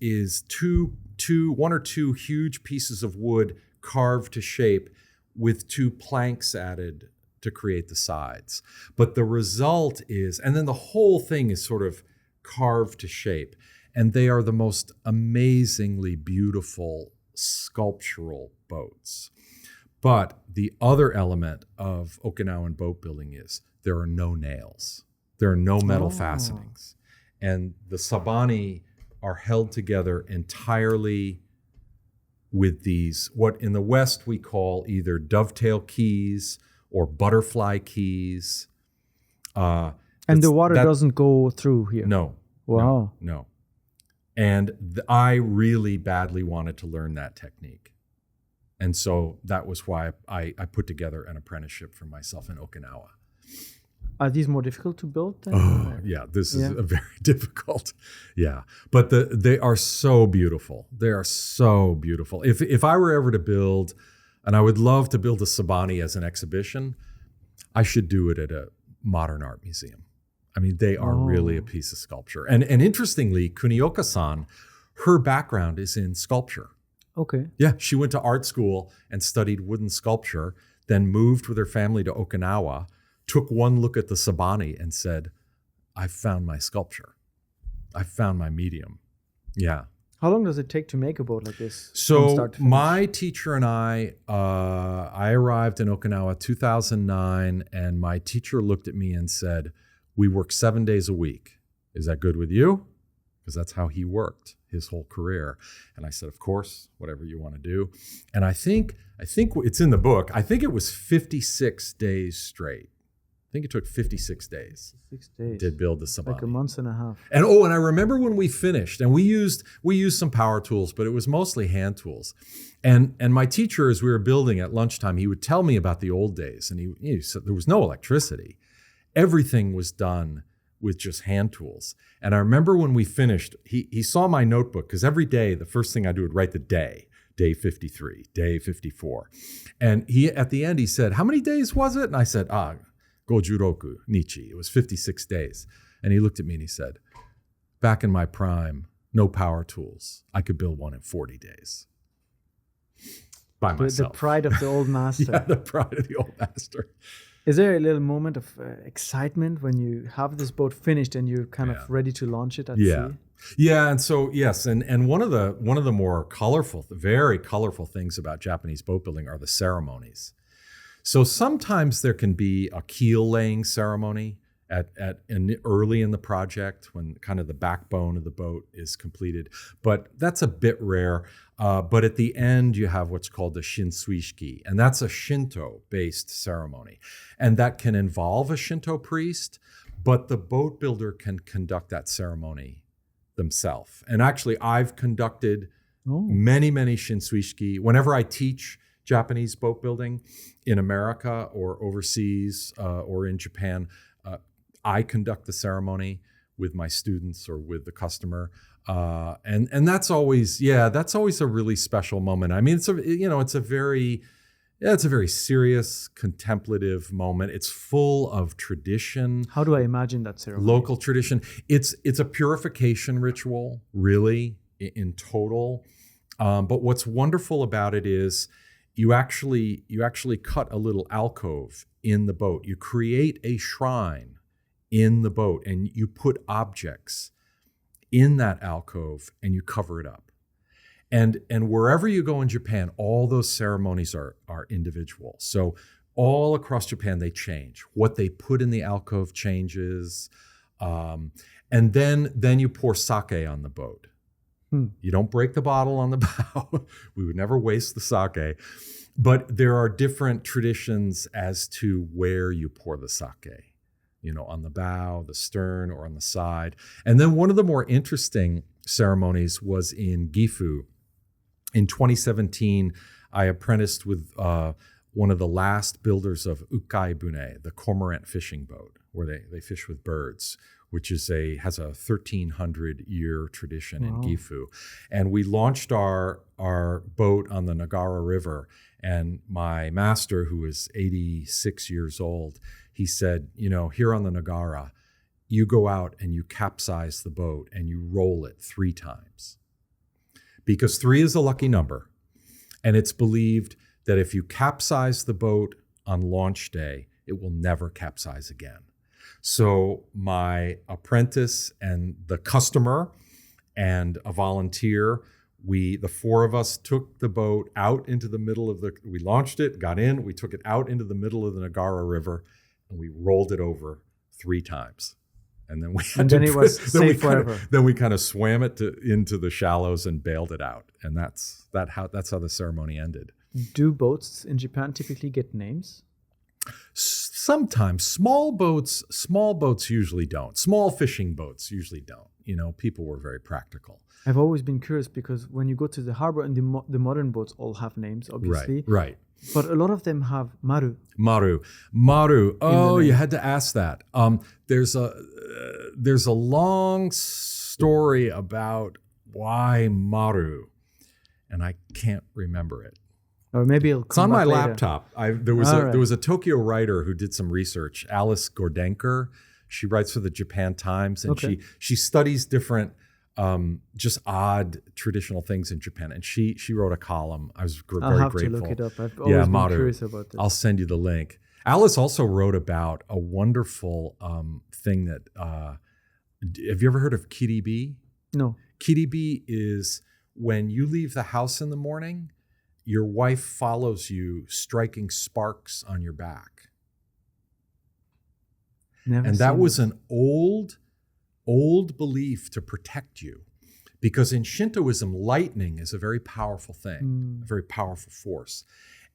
one or two huge pieces of wood carved to shape with 2 planks added to create the sides. But the result is, and then the whole thing is sort of carved to shape. And they are the most amazingly beautiful sculptural boats. But the other element of Okinawan boat building is there are no nails. There are no metal fastenings. And the sabani are held together entirely with these, what in the West we call either dovetail keys or butterfly keys. And the water doesn't go through here? No. Wow. No. And I really badly wanted to learn that technique. And so that was why I put together an apprenticeship for myself in Okinawa. Are these more difficult to build then? Oh, yeah, this is a very difficult. Yeah, but they are so beautiful. They are so beautiful. If I were ever to build, and I would love to build a sabani as an exhibition, I should do it at a modern art museum. I mean, they are really a piece of sculpture. And interestingly, Kunioka-san, her background is in sculpture. Okay. Yeah, she went to art school and studied wooden sculpture, then moved with her family to Okinawa, took one look at the sabani and said, I found my sculpture. I found my medium. Yeah. How long does it take to make a boat like this? So my teacher and I arrived in Okinawa 2009, and my teacher looked at me and said, we work 7 days a week. Is that good with you? Because that's how he worked his whole career. And I said, of course, whatever you want to do. And I think it's in the book. I think it was 56 days straight. I think it took 56 days. 6 days to build the sabani. Like a month and a half. And I remember when we finished, and we used some power tools, but it was mostly hand tools. And my teacher, as we were building at lunchtime, he would tell me about the old days, and he said there was no electricity. Everything was done with just hand tools. And I remember when we finished, he saw my notebook, because every day, the first thing I do would write the day 53, day 54. And at the end, he said, how many days was it? And I said, Gojuroku Nichi. It was 56 days. And he looked at me and he said, back in my prime, no power tools. I could build one in 40 days. By myself. The pride of the old master. Yeah, the pride of the old master. Is there a little moment of excitement when you have this boat finished and you're kind of ready to launch it at sea? Yeah, and so yes, and one of the more colorful, very colorful things about Japanese boat building are the ceremonies. So sometimes there can be a keel laying ceremony, early in the project when kind of the backbone of the boat is completed. But that's a bit rare. But at the end, you have what's called the shinsuishiki, and that's a Shinto-based ceremony. And that can involve a Shinto priest, but the boat builder can conduct that ceremony themselves. And actually, I've conducted many shinsuishiki. Whenever I teach Japanese boat building in America or overseas or in Japan, I conduct the ceremony with my students or with the customer, and that's always a really special moment. I mean, it's a very serious, contemplative moment. It's full of tradition. How do I imagine that ceremony? Local tradition. It's a purification ritual, really, in total. But what's wonderful about it is you actually cut a little alcove in the boat. You create a shrine in the boat, and you put objects in that alcove, and you cover it up. And wherever you go in Japan, all those ceremonies are individual. So all across Japan, they change. What they put in the alcove changes. And then you pour sake on the boat. You don't break the bottle on the bow. We would never waste the sake. But there are different traditions as to where you pour the sake. On the bow, the stern, or on the side. And then one of the more interesting ceremonies was in Gifu. In 2017, I apprenticed with one of the last builders of ukai bune, the cormorant fishing boat, where they fish with birds, which has a 1,300-year tradition in Gifu. And we launched our boat on the Nagara River. And my master, who is 86 years old, he said, here on the Nagara, you go out and you capsize the boat and you roll it 3 times. Because 3 is a lucky number. And it's believed that if you capsize the boat on launch day, it will never capsize again. So my apprentice and the customer and a volunteer, the 4 of us took the boat out into the middle of we launched it, got in, we took it out into the middle of the Nagara River, and we rolled it over 3 times. And then it was safe forever. Then we kind of swam it into the shallows and bailed it out. And that's how the ceremony ended. Do boats in Japan typically get names? Sometimes. Small boats usually don't. Small fishing boats usually don't. People were very practical. I've always been curious because when you go to the harbor, and the modern boats all have names, obviously. Right. But a lot of them have maru. Oh, you had to ask that. There's a long story about why maru, and I can't remember it. Or maybe it's on my later. laptop. There was a Tokyo writer who did some research, Alice Gordenker. She writes for the Japan Times, and she studies different just odd traditional things in Japan. And she wrote a column. I was very grateful. I'll have to look it up. I've always been curious about this. I'll send you the link. Alice also wrote about a wonderful thing that, have you ever heard of kiribi? No. Kiribi is when you leave the house in the morning, your wife follows you striking sparks on your back. And that was an old belief to protect you, because in Shintoism, lightning is a very powerful thing, a very powerful force.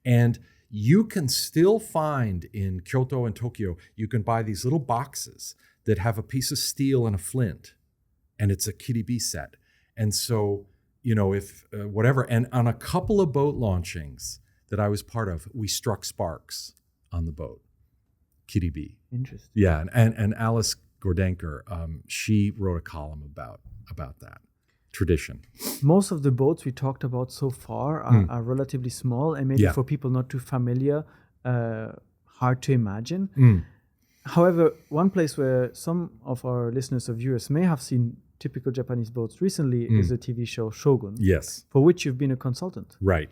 And you can still find in Kyoto and Tokyo, you can buy these little boxes that have a piece of steel and a flint, and it's a kiribi set. And so, if whatever, and on a couple of boat launchings that I was part of, we struck sparks on the boat, kiribi. Interesting. Yeah, and Alice Gordenker, she wrote a column about that tradition. Most of the boats we talked about so far are relatively small, and maybe for people not too familiar, hard to imagine. However, one place where some of our listeners or viewers may have seen typical Japanese boats recently is the TV show Shogun. Yes. For which you've been a consultant. Right.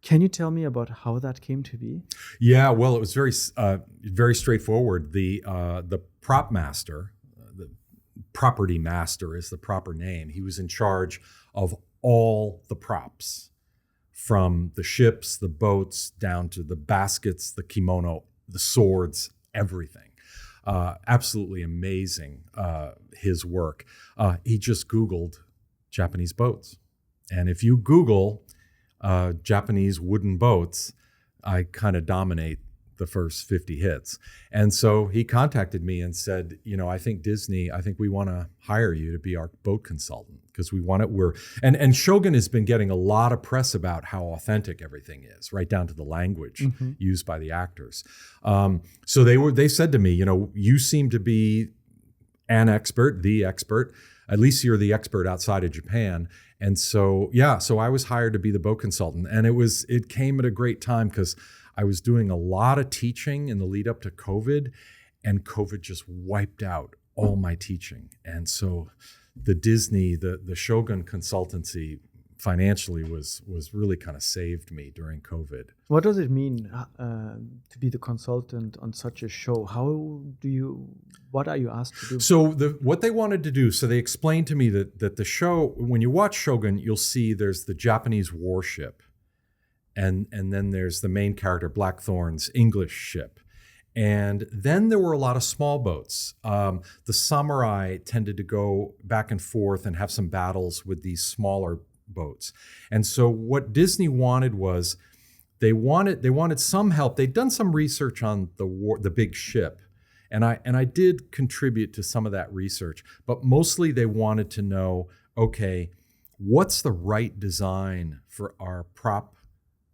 Can you tell me about how that came to be? Yeah, well, it was very straightforward. The prop master, the property master is the proper name. He was in charge of all the props, from the ships, the boats, down to the baskets, the kimono, the swords, everything. Absolutely amazing, his work. He just Googled Japanese boats. And if you Google Japanese wooden boats, I kind of dominate the first 50 hits. And so he contacted me and said, I think we want to hire you to be our boat consultant because we want it. And Shogun has been getting a lot of press about how authentic everything is, right down to the language used by the actors. So they said to me, you seem to be the expert. At least you're the expert outside of Japan. And so I was hired to be the boat consultant. And it came at a great time because I was doing a lot of teaching in the lead up to COVID, and COVID just wiped out all my teaching. And so the Shogun consultancy financially was really kind of saved me during COVID. What does it mean to be the consultant on such a show? What are you asked to do? So what they wanted to do, so they explained to me that the show, when you watch Shogun, you'll see there's the Japanese warship. And then there's the main character, Blackthorn's English ship. And then there were a lot of small boats. The samurai tended to go back and forth and have some battles with these smaller boats. And so what Disney wanted was they wanted some help. They'd done some research on the big ship. And I did contribute to some of that research. But mostly they wanted to know, okay, what's the right design for our prop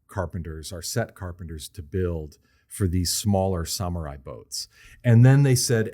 carpenters, our set carpenters to build for these smaller samurai boats. And then they said,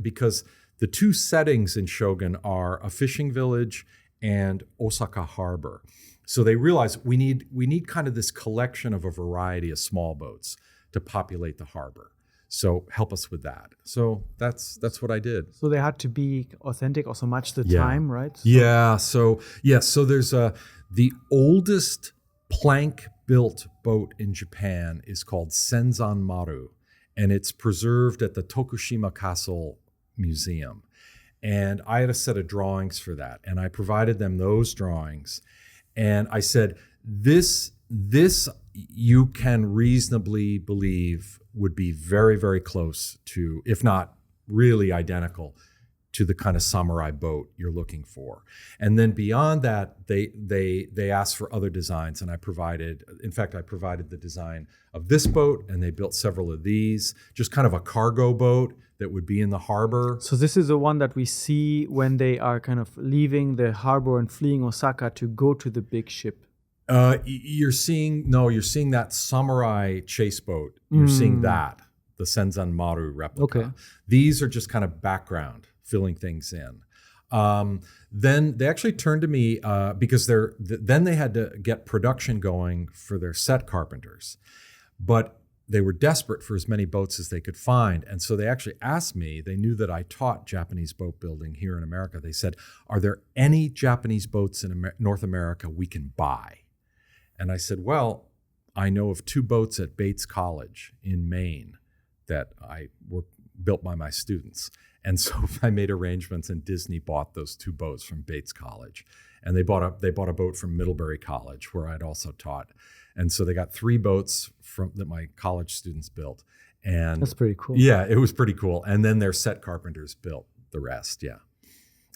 because the two settings in Shogun are a fishing village and Osaka Harbor. So they realized we need kind of this collection of a variety of small boats to populate the harbor. So help us with that. So that's what I did. So they had to be authentic also much the time, right? So there's the oldest plank-built boat in Japan is called Senzan Maru, and it's preserved at the Tokushima Castle Museum. And I had a set of drawings for that, and I provided them those drawings. And I said, this you can reasonably believe would be very, very close to, if not really identical, to the kind of samurai boat you're looking for. And then beyond that, they asked for other designs, and I provided the design of this boat, and they built several of these, just kind of a cargo boat that would be in the harbor. So this is the one that we see when they are kind of leaving the harbor and fleeing Osaka to go to the big ship. You're seeing that samurai chase boat. You're seeing that, the Senzan Maru replica. Okay. These are just kind of background, filling things in. Then they actually turned to me because then they had to get production going for their set carpenters, but they were desperate for as many boats as they could find. And so they actually asked me, they knew that I taught Japanese boat building here in America. They said, are there any Japanese boats in North America we can buy? And I said, well, I know of 2 boats at Bates College in Maine that were built by my students. And so I made arrangements, and Disney bought those 2 boats from Bates College. And they bought a boat from Middlebury College, where I'd also taught. And so they got 3 boats that my college students built. And that's pretty cool. Yeah, it was pretty cool. And then their set carpenters built the rest, yeah.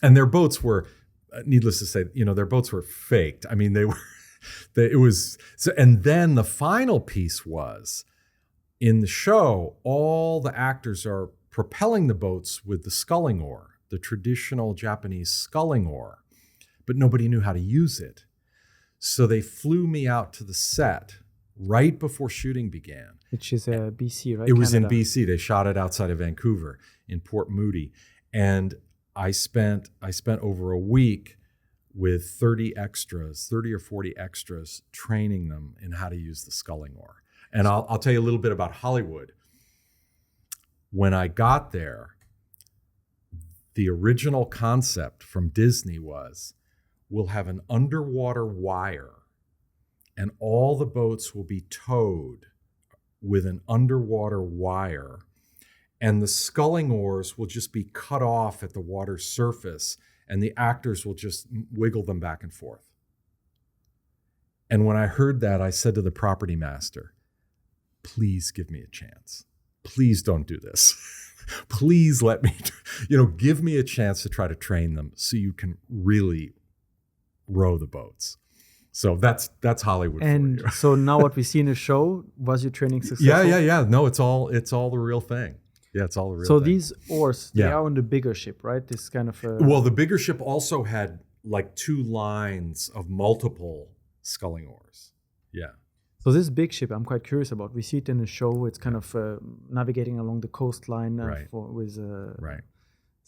And their boats were, needless to say, their boats were faked. I mean, and then the final piece was, in the show, all the actors are propelling the boats with the sculling oar, the traditional Japanese sculling oar, but nobody knew how to use it. So they flew me out to the set right before shooting began. Which is BC, right? It was Canada. in BC. They shot it outside of Vancouver in Port Moody. And I spent over a week with 30 or 40 extras, training them in how to use the sculling oar. And I'll tell you a little bit about Hollywood. When I got there, the original concept from Disney was, we'll have an underwater wire, and all the boats will be towed with an underwater wire, and the sculling oars will just be cut off at the water's surface, and the actors will just wiggle them back and forth. And when I heard that, I said to the property master, please give me a chance. Please don't do this. please let me, give me a chance to try to train them so you can really row the boats. So that's Hollywood And for you. so now what we see in the show, was your training successful? Yeah. No, it's all the real thing. Yeah, it's all the real So thing. these oars, they are on the bigger ship, right? This kind of Well, the bigger ship also had like 2 lines of multiple sculling oars. Yeah. So this big ship, I'm quite curious about. We see it in the show. It's kind of navigating along the coastline with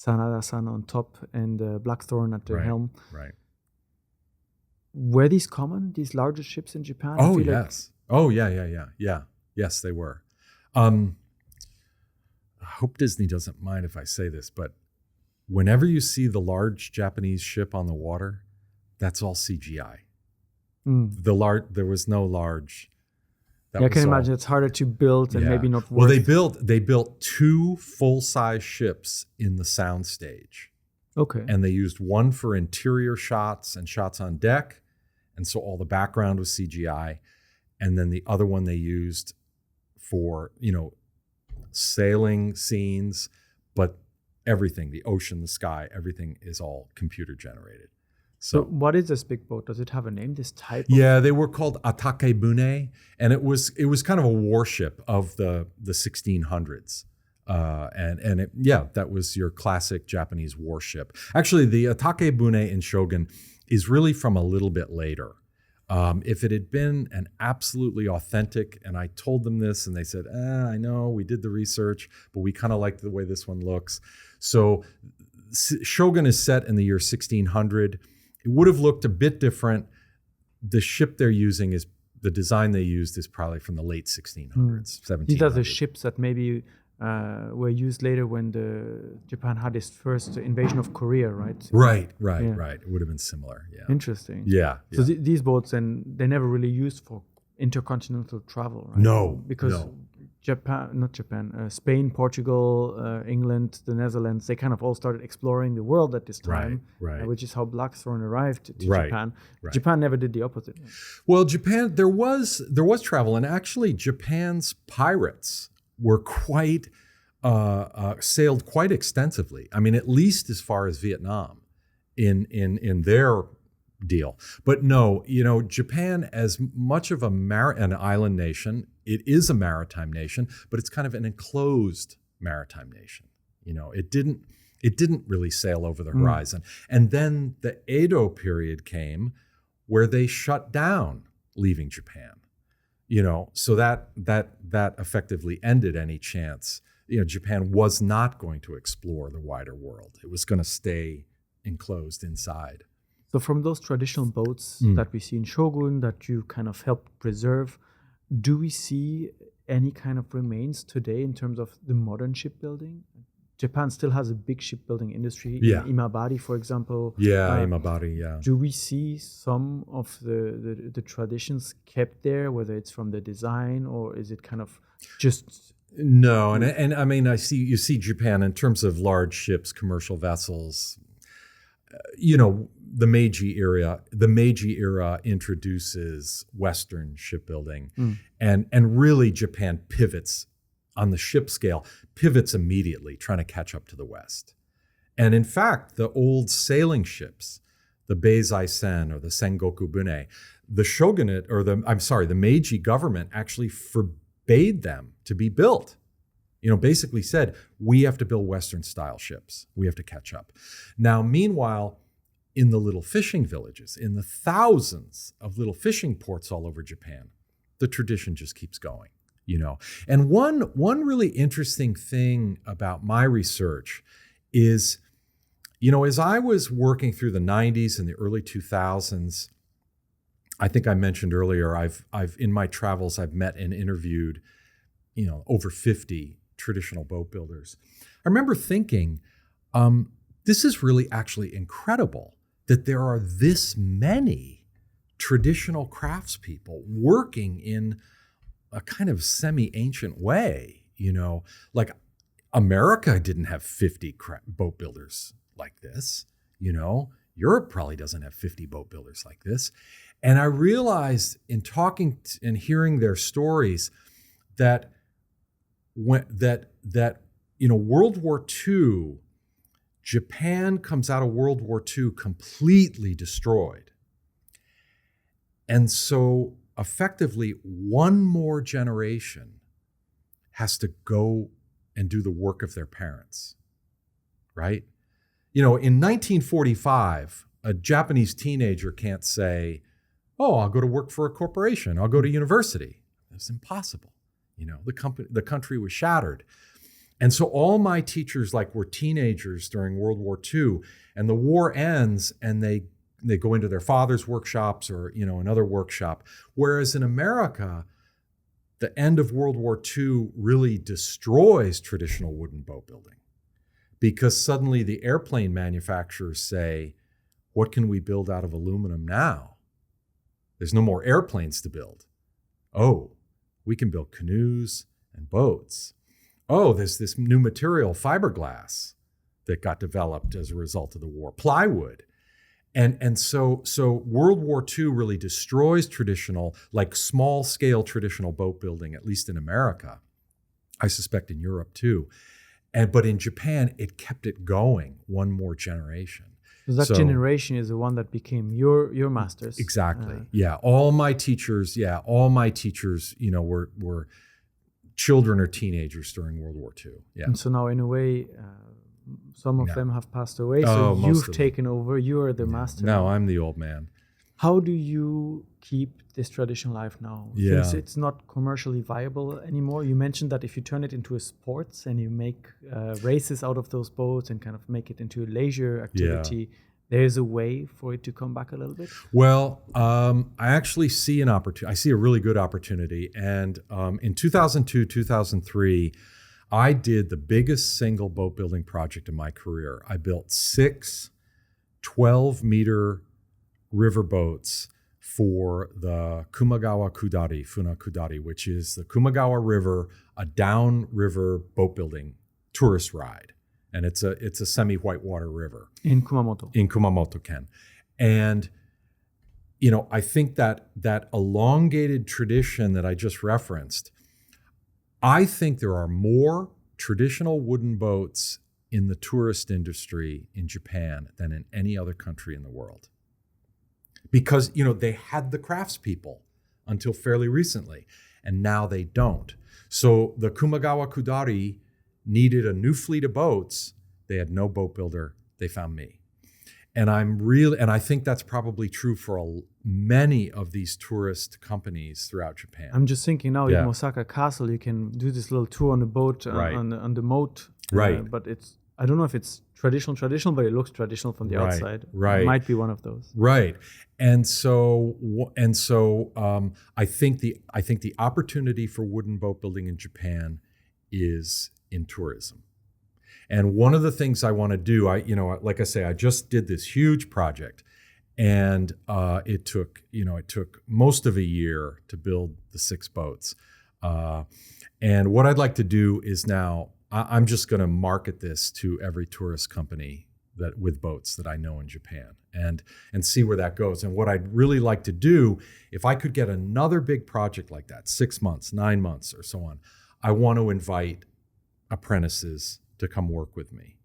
Sanada-san on top and Blackthorn at the helm. Right. Were these common, these larger ships in Japan? Oh, yes. Oh, yeah. Yes, they were. I hope Disney doesn't mind if I say this, but whenever you see the large Japanese ship on the water, that's all CGI. There was no large. I can imagine it's harder to build and maybe not work. Well, they built 2 full-size ships in the sound stage. Okay. And they used one for interior shots and shots on deck. And so all the background was CGI. And then the other one they used for, sailing scenes, but everything, the ocean, the sky, everything is all computer generated. So what is this big boat? Does it have a name, this type? Yeah, they were called atake bune. And it was kind of a warship of the 1600s. That was your classic Japanese warship. Actually, the atake bune in Shogun is really from a little bit later. If it had been an absolutely authentic, and I told them this, and they said, I know, we did the research, but we kind of like the way this one looks. So Shogun is set in the year 1600. It would have looked a bit different. The ship they're using the design they used is probably from the late 1600s, 1700s. These are the ships that maybe were used later when Japan had its first invasion of Korea, right? Right. It would have been similar. Yeah. Interesting. Yeah. So these boats, and they never really used for intercontinental travel, right? No. Because Spain, Portugal, England, the Netherlands, they kind of all started exploring the world at this time, which is how Blackthorn arrived to Japan. Right. Japan never did the opposite. Well, Japan, there was travel, and actually Japan's pirates were sailed quite extensively. I mean, at least as far as Vietnam in their deal. But no, Japan, as much of an island nation, it is a maritime nation, but it's kind of an enclosed maritime nation. It didn't really sail over the horizon. And then the Edo period came where they shut down leaving Japan. So that effectively ended any chance. Japan was not going to explore the wider world. It was going to stay enclosed inside. So from those traditional boats that we see in Shogun that you kind of helped preserve, do we see any kind of remains today in terms of the modern shipbuilding? Japan still has a big shipbuilding industry. Yeah. Imabari, for example. Yeah, Imabari, yeah. Do we see some of the traditions kept there, whether it's from the design or is it kind of just... No, and I mean, you see Japan in terms of large ships, commercial vessels. The Meiji era introduces Western shipbuilding, and really Japan pivots on the ship scale, pivots immediately, trying to catch up to the West. And in fact, the old sailing ships, the Beizai-sen or the Sengoku Bune, the shogunate, the Meiji government actually forbade them to be built. Basically said, we have to build Western style ships. We have to catch up. Now, meanwhile, in the little fishing villages, in the thousands of little fishing ports all over Japan, the tradition just keeps going. And one really interesting thing about my research is, as I was working through the 90s and the early 2000s, I think I mentioned earlier, I've in my travels, I've met and interviewed, over 50 traditional boat builders. I remember thinking, this is really actually incredible that there are this many traditional craftspeople working in a kind of semi-ancient way, like America didn't have 50 boat builders like this, Europe probably doesn't have 50 boat builders like this. And I realized in talking and hearing their stories that World War II, Japan comes out of World War II completely destroyed. And so effectively, one more generation has to go and do the work of their parents, right? In 1945, a Japanese teenager can't say, oh, I'll go to work for a corporation, I'll go to university. It's impossible. The country was shattered. And so all my teachers were teenagers during World War II, and the war ends and they go into their father's workshops or, another workshop. Whereas in America, the end of World War II really destroys traditional wooden boat building, because suddenly the airplane manufacturers say, what can we build out of aluminum now? There's no more airplanes to build. Oh, we can build canoes and boats. Oh, there's this new material, fiberglass, that got developed as a result of the war, plywood. And so World War II really destroys traditional, small scale traditional boat building, at least in America. I suspect in Europe too. But in Japan, it kept it going one more generation. That generation is the one that became your masters. Exactly. All my teachers, were children or teenagers during World War II. Yeah. And so now, in a way, some of them have passed away. So you've taken over. You are the master. No, I'm the old man. How do you keep this tradition alive now? Yeah. Since it's not commercially viable anymore. You mentioned that if you turn it into a sports and you make races out of those boats and kind of make it into a leisure activity, there's a way for it to come back a little bit? Well, I actually see an opportunity. I see a really good opportunity. And in 2002, 2003, I did the biggest single boat building project in my career. I built 6 12-meter river boats for the Kumagawa Kudari, Funa Kudari, which is the Kumagawa River, a downriver boat building tourist ride. And it's a semi-whitewater river. In Kumamoto. In Kumamoto, Ken. And, I think that elongated tradition that I just referenced, I think there are more traditional wooden boats in the tourist industry in Japan than in any other country in the world. Because, they had the craftspeople until fairly recently, and now they don't. So the Kumagawa Kudari needed a new fleet of boats. They had no boat builder. They found me. And I think that's probably true for many of these tourist companies throughout Japan. I'm just thinking now in Osaka Castle, you can do this little tour on the boat, on the moat. Right. But I don't know if it's traditional, but it looks traditional from the outside. Right. It might be one of those. Right. And so I think the opportunity for wooden boat building in Japan is in tourism. And one of the things I want to do, like I say, I just did this huge project, and it took most of a year to build the 6 boats. And what I'd like to do is now I'm just going to market this to every tourist company with boats that I know in Japan, and see where that goes. And what I'd really like to do, if I could get another big project like that, 6 months, 9 months, or so on, I want to invite apprentices to come work with me.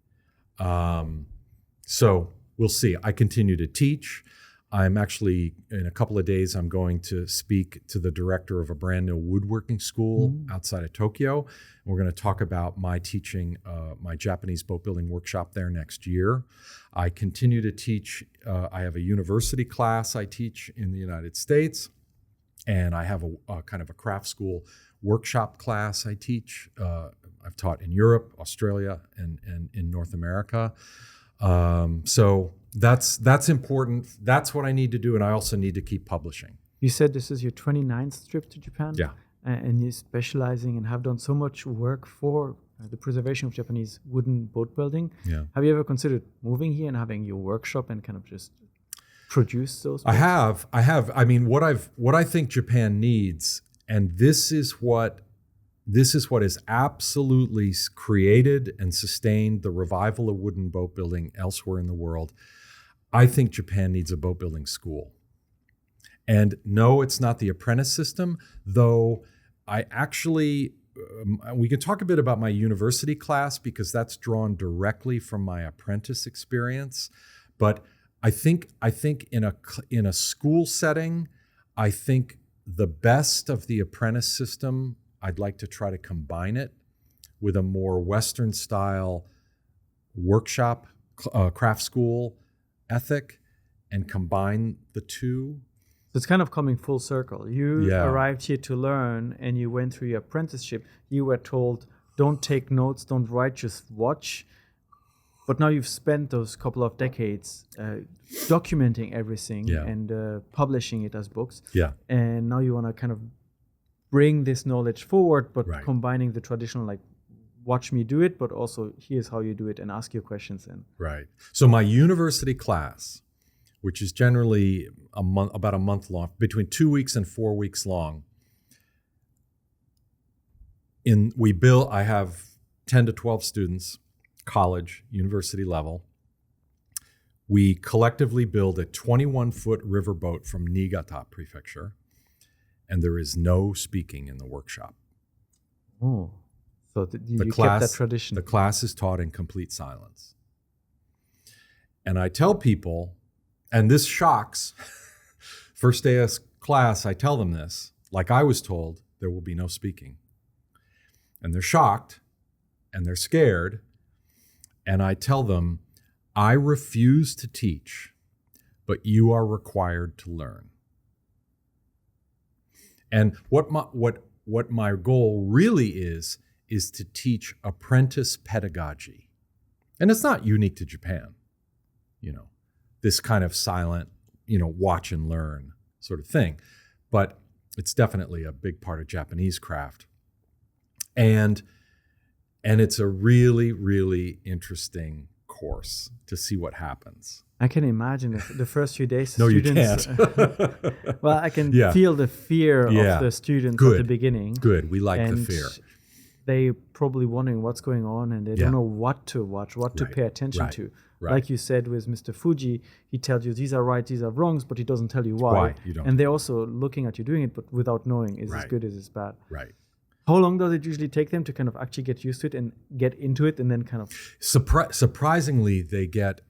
So we'll see. I continue to teach. I'm actually, in a couple of days, I'm going to speak to the director of a brand new woodworking school outside of Tokyo. And we're going to talk about my teaching my Japanese boat building workshop there next year. I continue to teach. I have a university class I teach in the United States, and I have a kind of a craft school workshop class I teach. I've taught in Europe, Australia, and in North America. So that's important. That's what I need to do, and I also need to keep publishing. You said this is your 29th trip to Japan? Yeah. And you're specializing and have done so much work for the preservation of Japanese wooden boat building. Yeah. Have you ever considered moving here and having your workshop and kind of just produce those boats? I have. I mean, what I think Japan needs, and this is what has absolutely created and sustained the revival of wooden boat building elsewhere in the world. I think Japan needs a boat building school. And no, it's not the apprentice system, though I actually we can talk a bit about my university class because that's drawn directly from my apprentice experience. But I think in a school setting, I think the best of the apprentice system, I'd like to try to combine it with a more Western style workshop, craft school ethic, and combine the two. So it's kind of coming full circle. You arrived here to learn and you went through your apprenticeship. You were told, don't take notes, don't write, just watch. But now you've spent those couple of decades documenting everything and publishing it as books. Yeah. And now you want to kind of bring this knowledge forward, but combining the traditional, like, watch me do it, but also here's how you do it and ask your questions. Right. So my university class, which is generally about a month long, between 2 weeks and 4 weeks long. I have 10 to 12 students, college, university level. We collectively build a 21-foot riverboat from Niigata Prefecture, and there is no speaking in the workshop. Oh, so you kept that tradition. The class is taught in complete silence. And I tell people, and this shocks, first day of class, I tell them this, like I was told, there will be no speaking. And they're shocked, and they're scared, and I tell them, I refuse to teach, but you are required to learn. And what my goal really is to teach apprentice pedagogy. And it's not unique to Japan, this kind of silent, watch and learn sort of thing. But it's definitely a big part of Japanese craft. And it's a really, really interesting course to see what happens. I can imagine the first few days. No, students, you can't. Well, I can feel the fear of the students at the beginning. Good. We like the fear. They probably wondering what's going on, and they don't know what to watch, what to pay attention to. Right. Like you said with Mr. Fuji, he tells you these are right, these are wrongs, but he doesn't tell you why. You don't. And they're also looking at you doing it, but without knowing is this good, is this bad. Right. How long does it usually take them to kind of actually get used to it and get into it, and then kind of? Surprisingly, they get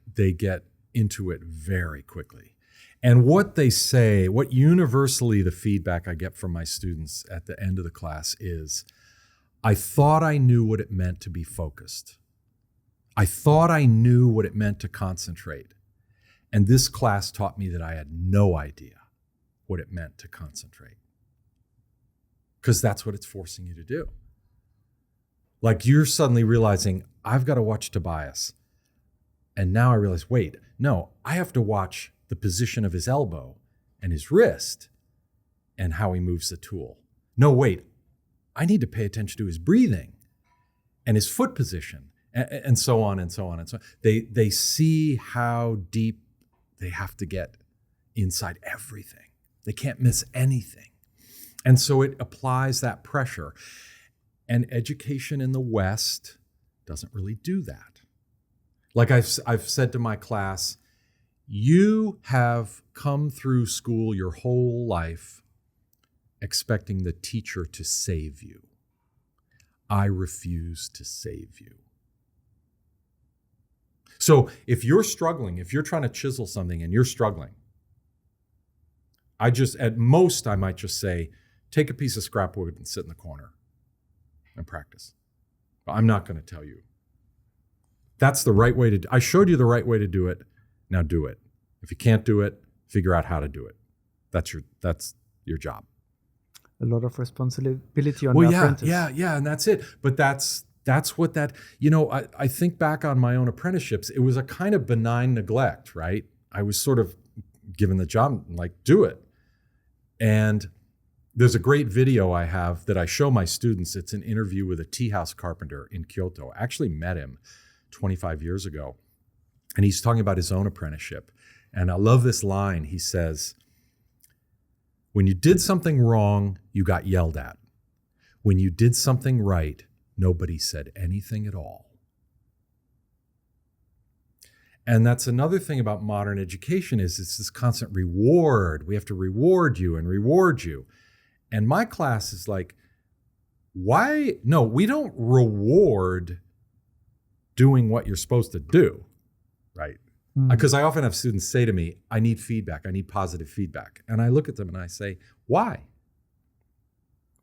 into it very quickly. And what they say, what universally the feedback I get from my students at the end of the class is, I thought I knew what it meant to be focused. I thought I knew what it meant to concentrate. And this class taught me that I had no idea what it meant to concentrate. Because that's what it's forcing you to do. Like you're suddenly realizing, I've got to watch Tobias. And now I realize, wait, no, I have to watch the position of his elbow and his wrist and how he moves the tool. No, wait, I need to pay attention to his breathing and his foot position and so on and so on and so on. They see how deep they have to get inside everything. They can't miss anything. And so it applies that pressure. And education in the West doesn't really do that. Like I've said to my class, you have come through school your whole life expecting the teacher to save you. I refuse to save you. So if you're struggling, if you're trying to chisel something and you're struggling, at most I might just say, take a piece of scrap wood and sit in the corner and practice. But I'm not going to tell you. That's the right way I showed you the right way to do it. Now do it. If you can't do it, figure out how to do it. That's your job. A lot of responsibility on the apprentice. Yeah, and that's it. But that's what I think back on my own apprenticeships, it was a kind of benign neglect, right? I was sort of given the job, like, do it. And there's a great video I have that I show my students. It's an interview with a tea house carpenter in Kyoto. I actually met him 25 years ago. And he's talking about his own apprenticeship. And I love this line. He says, when you did something wrong, you got yelled at. When you did something right, nobody said anything at all. And that's another thing about modern education is it's this constant reward. We have to reward you and reward you. And my class is like, why? No, we don't reward doing what you're supposed to do, right? Because I often have students say to me, I need feedback. I need positive feedback. And I look at them and I say, why?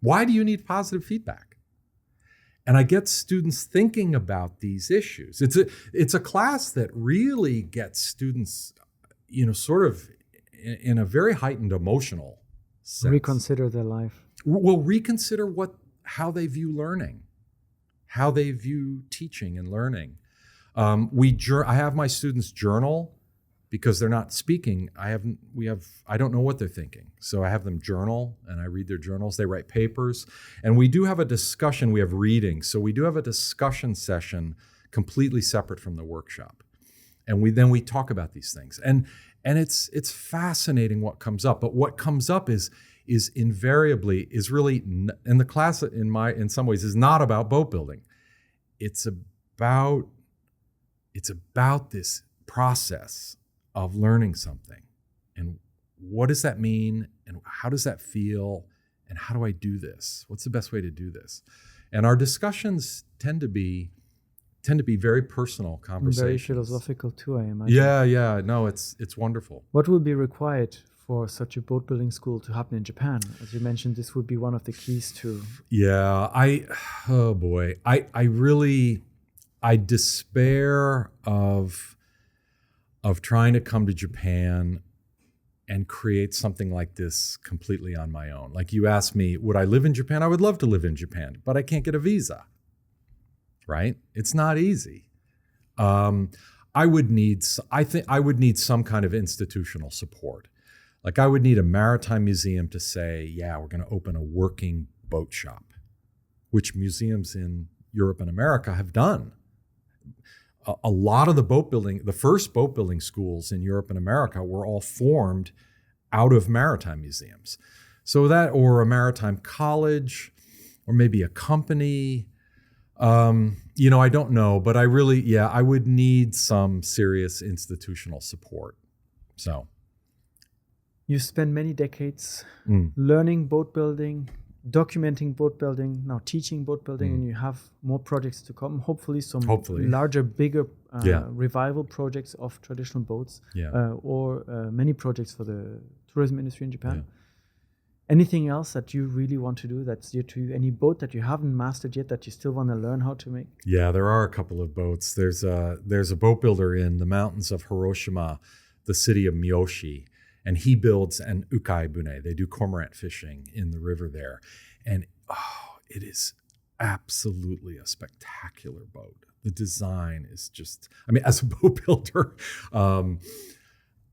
Why do you need positive feedback? And I get students thinking about these issues. It's a class that really gets students, sort of in a very heightened emotional sense. Reconsider their life. Well, reconsider how they view learning, how they view teaching and learning. I have my students journal because they're not speaking. I don't know what they're thinking. So I have them journal and I read their journals. They write papers. And we do have a discussion. We have reading. So we do have a discussion session completely separate from the workshop. And we talk about these things. And it's fascinating what comes up. But what comes up is invariably really, and the class in some ways is not about boat building. It's about this process of learning something, and what does that mean, and how does that feel, and how do I do this? What's the best way to do this? And our discussions tend to be very personal conversations. Very philosophical too, I imagine. Yeah. No, it's wonderful. What would be required for such a boat building school to happen in Japan? As you mentioned, this would be one of the keys to. Yeah, I despair of trying to come to Japan and create something like this completely on my own. Like you asked me, would I live in Japan? I would love to live in Japan, but I can't get a visa, right? It's not easy. I would need some kind of institutional support. Like I would need a maritime museum to say, yeah, we're going to open a working boat shop, which museums in Europe and America have done. A lot of the first boat building schools in Europe and America were all formed out of maritime museums. So that, or a maritime college, or maybe a company, I don't know, but I would need some serious institutional support. So. You spent many decades learning boat building, documenting boat building, now teaching boat building, and you have more projects to come. Hopefully larger, bigger revival projects of traditional boats, or many projects for the tourism industry in Japan. Yeah. Anything else that you really want to do that's dear to you? Any boat that you haven't mastered yet that you still want to learn how to make? Yeah, there are a couple of boats. There's a boat builder in the mountains of Hiroshima, the city of Miyoshi. And he builds an ukai bune. They do cormorant fishing in the river there. And it is absolutely a spectacular boat. The design is just, as a boat builder,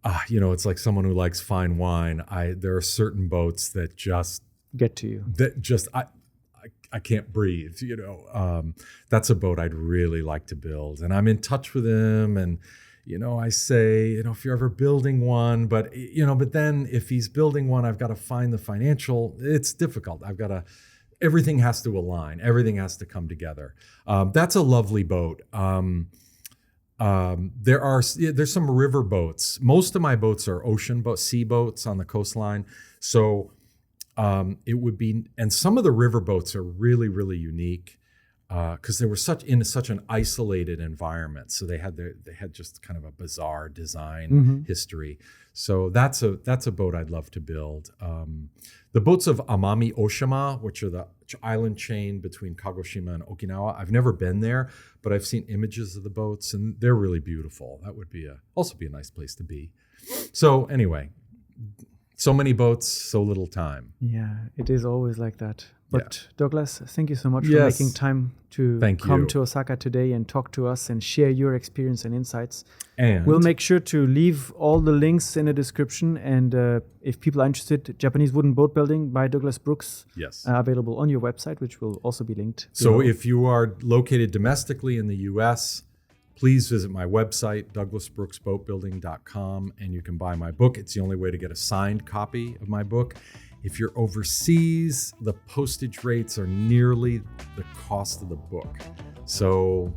it's like someone who likes fine wine. There are certain boats that just get to you. That just, I can't breathe, That's a boat I'd really like to build. And I'm in touch with him, and I say, if you're ever building one, but then if he's building one, I've got to find the financial, it's difficult. Everything has to align. Everything has to come together. That's a lovely boat. There's some river boats. Most of my boats are ocean boats, sea boats on the coastline. So it would be, and some of the river boats are really, really unique. Because they were in such an isolated environment, so they had just kind of a bizarre design history. So that's a boat I'd love to build. The boats of Amami Oshima, which are the island chain between Kagoshima and Okinawa, I've never been there, but I've seen images of the boats, and they're really beautiful. That would also be a nice place to be. So anyway, so many boats, so little time. Yeah, it is always like that. But Douglas, thank you so much for making time to come to Osaka today and talk to us and share your experience and insights. And we'll make sure to leave all the links in the description. And if people are interested, Japanese Wooden Boat Building by Douglas Brooks, available on your website, which will also be linked. So if you are located domestically in the U.S., please visit my website, douglasbrooksboatbuilding.com, and you can buy my book. It's the only way to get a signed copy of my book. If you're overseas, the postage rates are nearly the cost of the book. So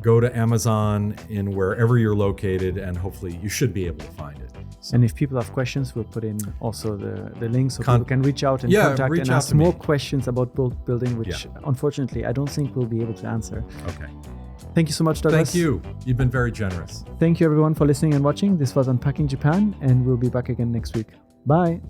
go to Amazon in wherever you're located, and hopefully you should be able to find it. So. And if people have questions, we'll put in also the links so Con- people can reach out and Yeah, contact reach and out ask to me. more questions about boat building, which unfortunately I don't think we'll be able to answer. Okay. Thank you so much, Douglas. Thank you. You've been very generous. Thank you everyone for listening and watching. This was Unpacking Japan, and we'll be back again next week. Bye.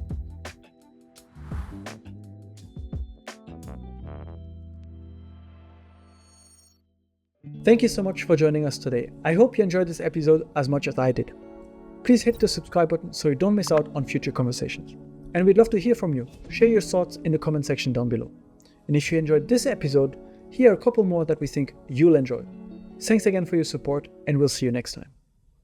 Thank you so much for joining us today. I hope you enjoyed this episode as much as I did. Please hit the subscribe button so you don't miss out on future conversations. And we'd love to hear from you. Share your thoughts in the comment section down below. And if you enjoyed this episode, here are a couple more that we think you'll enjoy. Thanks again for your support, and we'll see you next time.